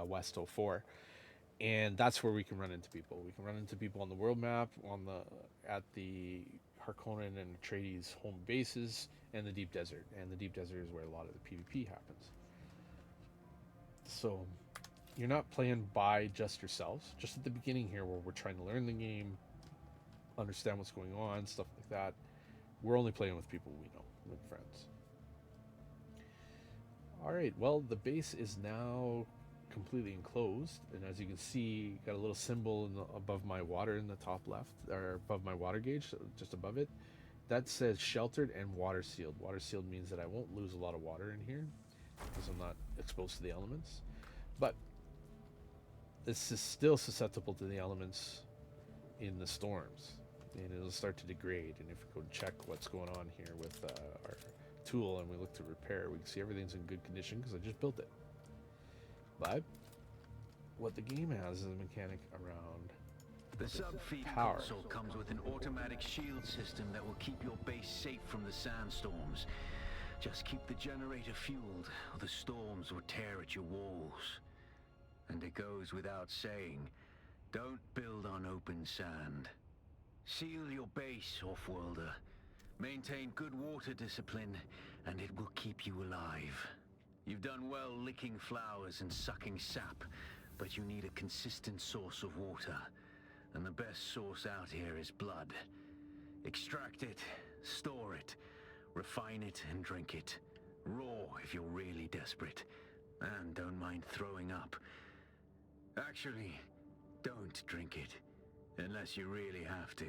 West 04, and that's where we can run into people. We can run into people on the world map, at the Harkonnen and Atreides home bases, and the deep desert. And the deep desert is where a lot of the PvP happens. So you're not playing by just yourselves. Just at the beginning here, where we're trying to learn the game, understand what's going on, stuff like that, we're only playing with people we know, with friends. All right, well, the base is now completely enclosed, and as you can see, got a little symbol above my water in the top left, or above my water gauge, just above it. That says sheltered and water sealed. Water sealed means that I won't lose a lot of water in here because I'm not exposed to the elements. But this is still susceptible to the elements in the storms, and it'll start to degrade. And if we go check what's going on here with our tool and we look to repair, we can see everything's in good condition because I just built it. But what the game has is a mechanic around The sub-feed power. console comes with an automatic shield system that will keep your base safe from the sandstorms. Just keep the generator fueled, or the storms will tear at your walls. And it goes without saying, don't build on open sand. Seal your base, Off-worlder. Maintain good water discipline, and it will keep you alive. You've done well licking flowers and sucking sap, but you need a consistent source of water. And the best source out here is blood. Extract it, store it, refine it, and drink it. Raw if you're really desperate. And don't mind throwing up. Actually, don't drink it, unless you really have to.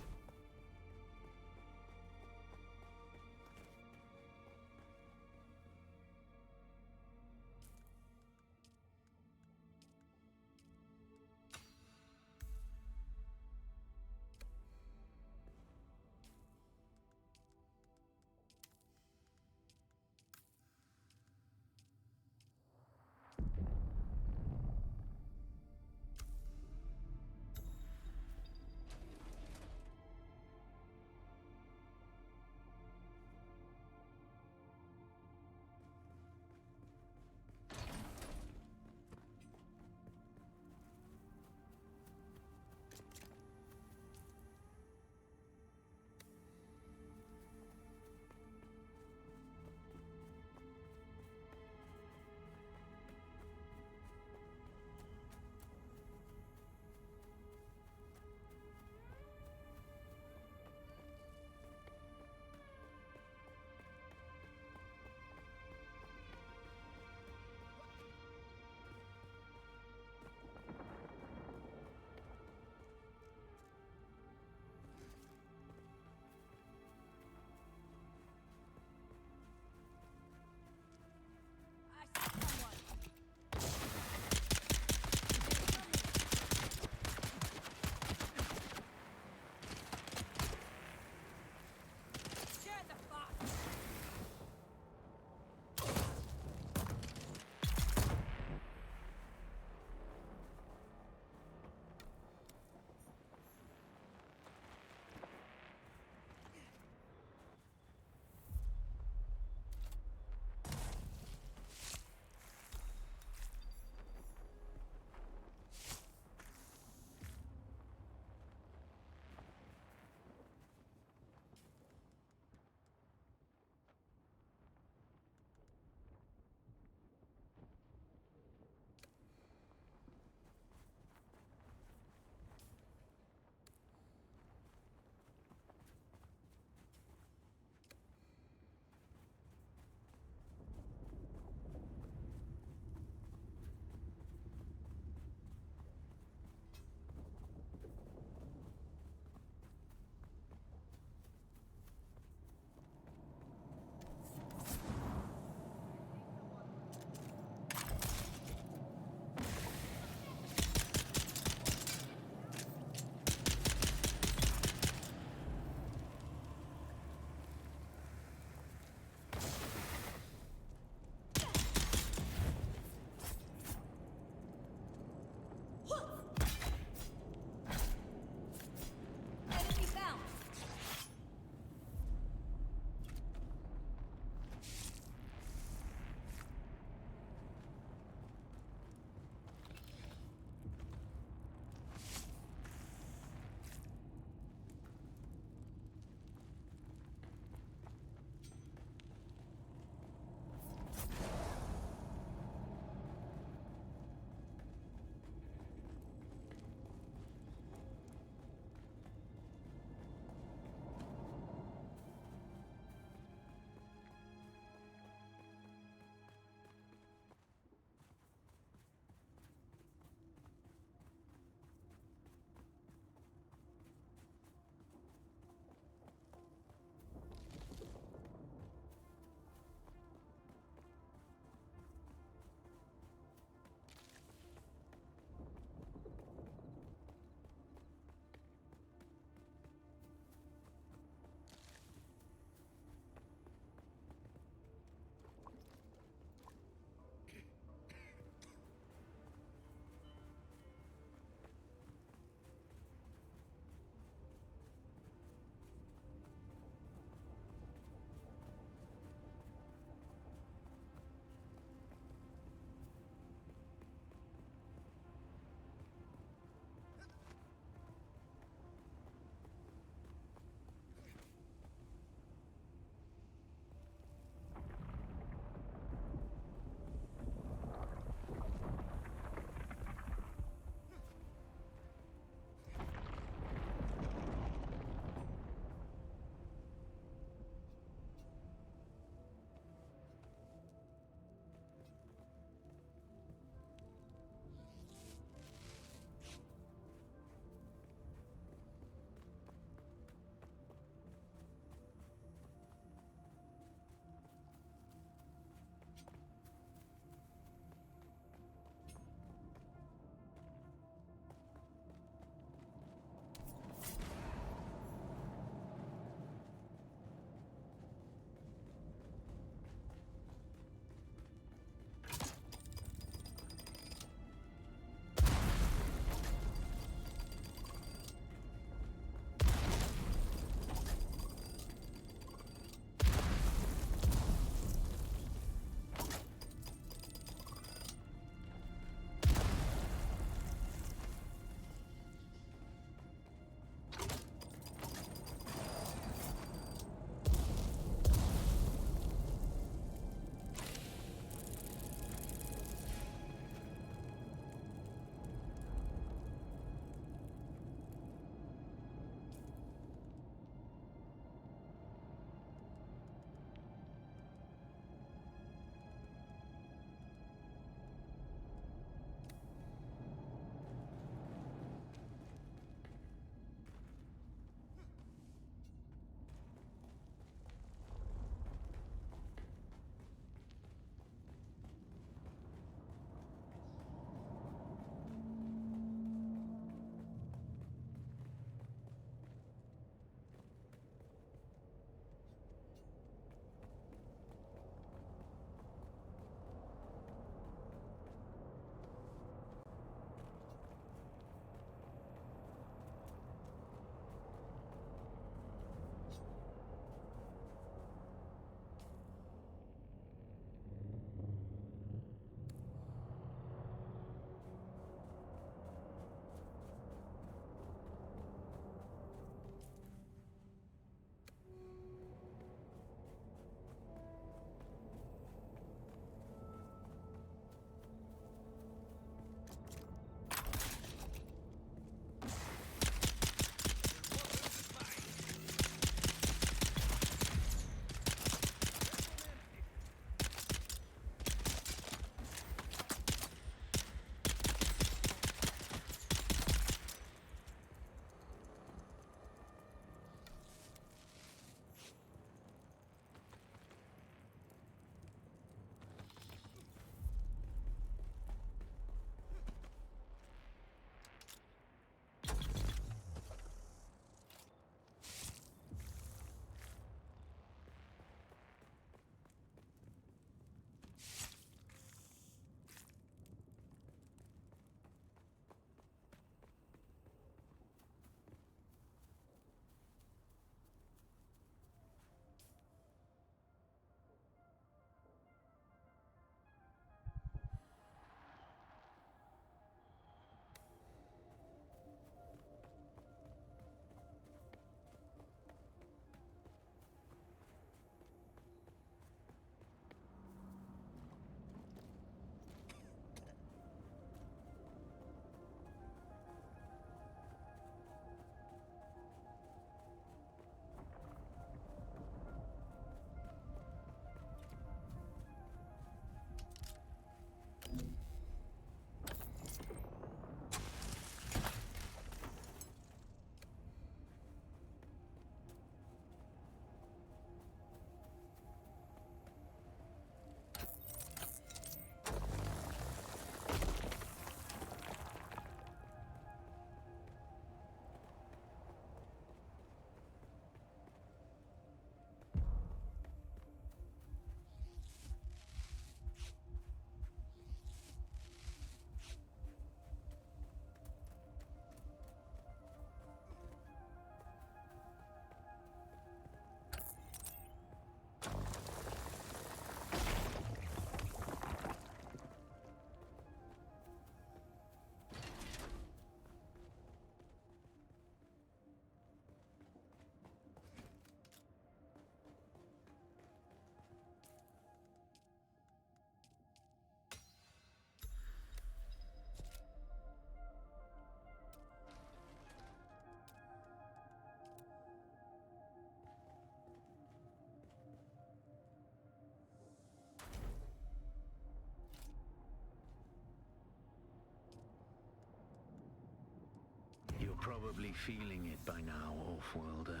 probably feeling it by now, Off-worlder.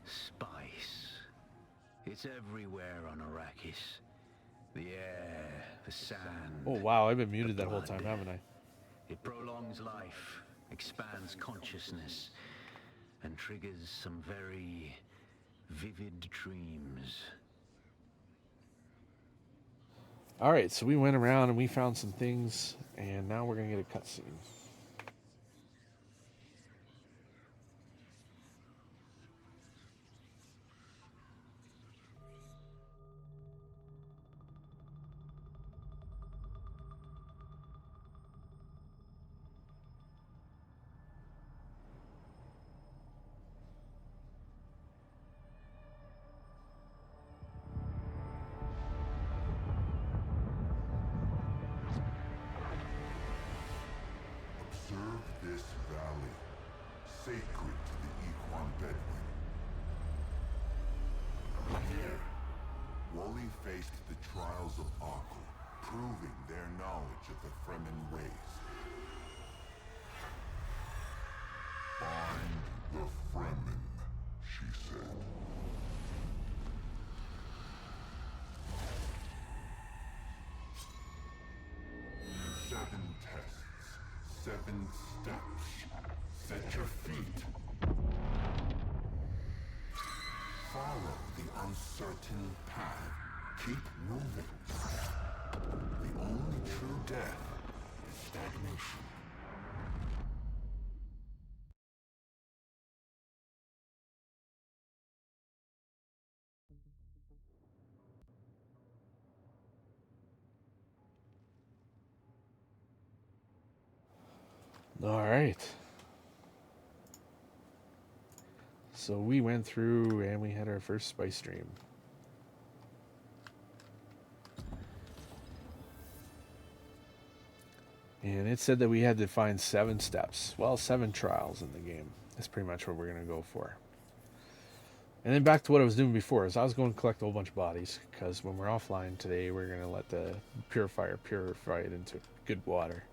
Spice. It's everywhere on Arrakis. The air, the sand. Oh wow, I've been muted the that whole time, blood. haven't I? It prolongs life, expands consciousness, and triggers some very vivid dreams. Alright, so we went around and we found some things, and now we're going to get a cutscene. Observe this valley, sacred to the Equan Bedouin. Here, Wooly faced the trials of Arkle, proving their knowledge of the Fremen ways. Find the Fremen, she said. Seven tests, 7 steps. Set your feet. Follow the uncertain path. Keep moving. The only true death is stagnation. Alright. So we went through and we had our first spice stream. And it said that we had to find 7 steps. Well, 7 trials in the game. That's pretty much what we're going to go for. And then back to what I was doing before, is I was going to collect a whole bunch of bodies, because when we're offline today, we're going to let the purifier purify it into good water.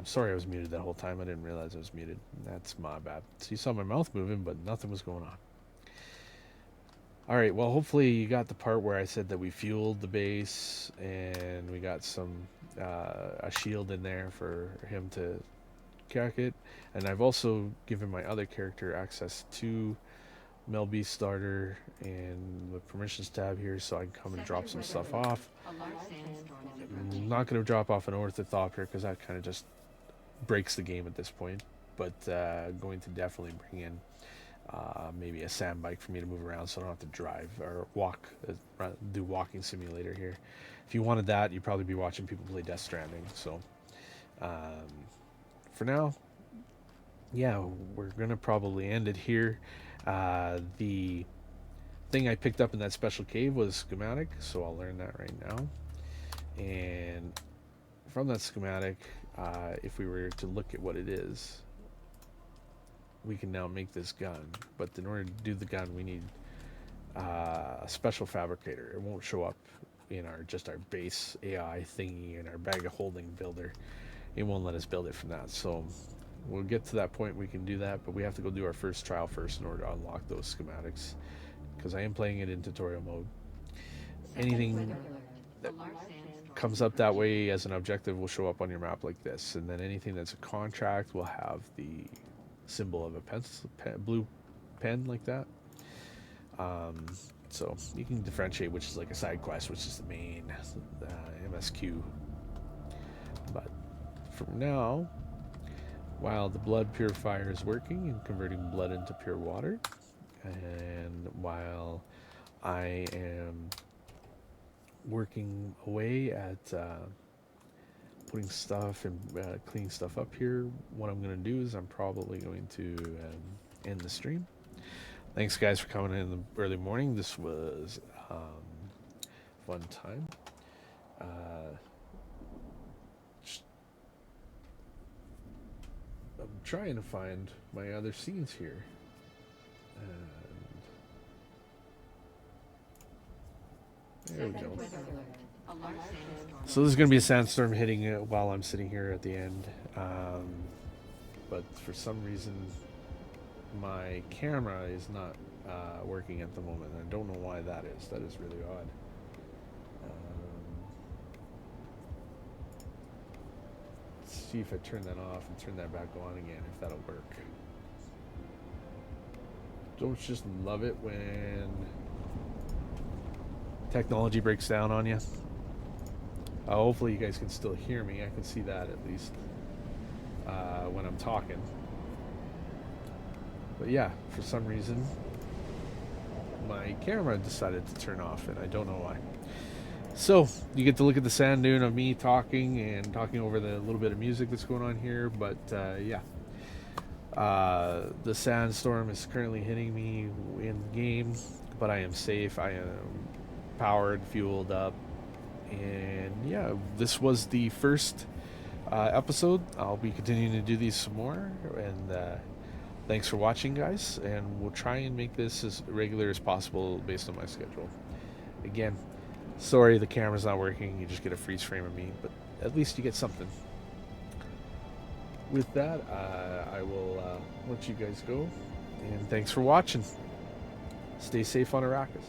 Sorry I was muted that whole time. I didn't realize I was muted. That's my bad. So you saw my mouth moving, but nothing was going on. Alright, well, hopefully you got the part where I said that we fueled the base, and we got some a shield in there for him to cack it. And I've also given my other character access to Melbosa starter and the permissions tab here, so I can come and drop some stuff off. I'm not going to drop off an orthotop here because that kind of just breaks the game at this point, but going to definitely bring in maybe a sand bike for me to move around so I don't have to drive or walk, do walking simulator here. If you wanted that, you'd probably be watching people play Death Stranding. So for now, yeah, we're going to probably end it here. The thing I picked up in that special cave was schematic, so I'll learn that right now. And from that schematic, if we were to look at what it is, we can now make this gun. But in order to do the gun, we need a special fabricator. It won't show up in our base AI thingy in our bag of holding builder. It won't let us build it from that. So we'll get to that point, we can do that, but we have to go do our first trial first in order to unlock those schematics, because I am playing it in tutorial mode. Anything that comes up that way as an objective will show up on your map like this, and then anything that's a contract will have the symbol of a blue pen like that. So you can differentiate which is like a side quest, which is the main MSQ. But for now, while the blood purifier is working and converting blood into pure water, and while I am working away at putting stuff and cleaning stuff up here, what I'm going to do is I'm probably going to end the stream. Thanks guys for coming in the early morning. This was fun time. I'm trying to find my other scenes here. And there we go. So this is going to be a sandstorm hitting while I'm sitting here at the end. but for some reason my camera is not working at the moment. I don't know why that is. That is really odd. Let's see if I turn that off and turn that back on again, if that'll work. Don't just love it when technology breaks down on you. Hopefully you guys can still hear me. I can see that at least when I'm talking. But yeah, for some reason my camera decided to turn off, and I don't know why. So you get to look at the sand dune of me talking and talking over the little bit of music that's going on here. But yeah, the sandstorm is currently hitting me in game, but I am safe. I am powered, fueled up, and yeah, this was the first episode. I'll be continuing to do these some more, and thanks for watching, guys, and we'll try and make this as regular as possible based on my schedule. Again, sorry the camera's not working. You just get a freeze frame of me, but at least you get something. With that, I will let you guys go, and thanks for watching. Stay safe on Arrakis.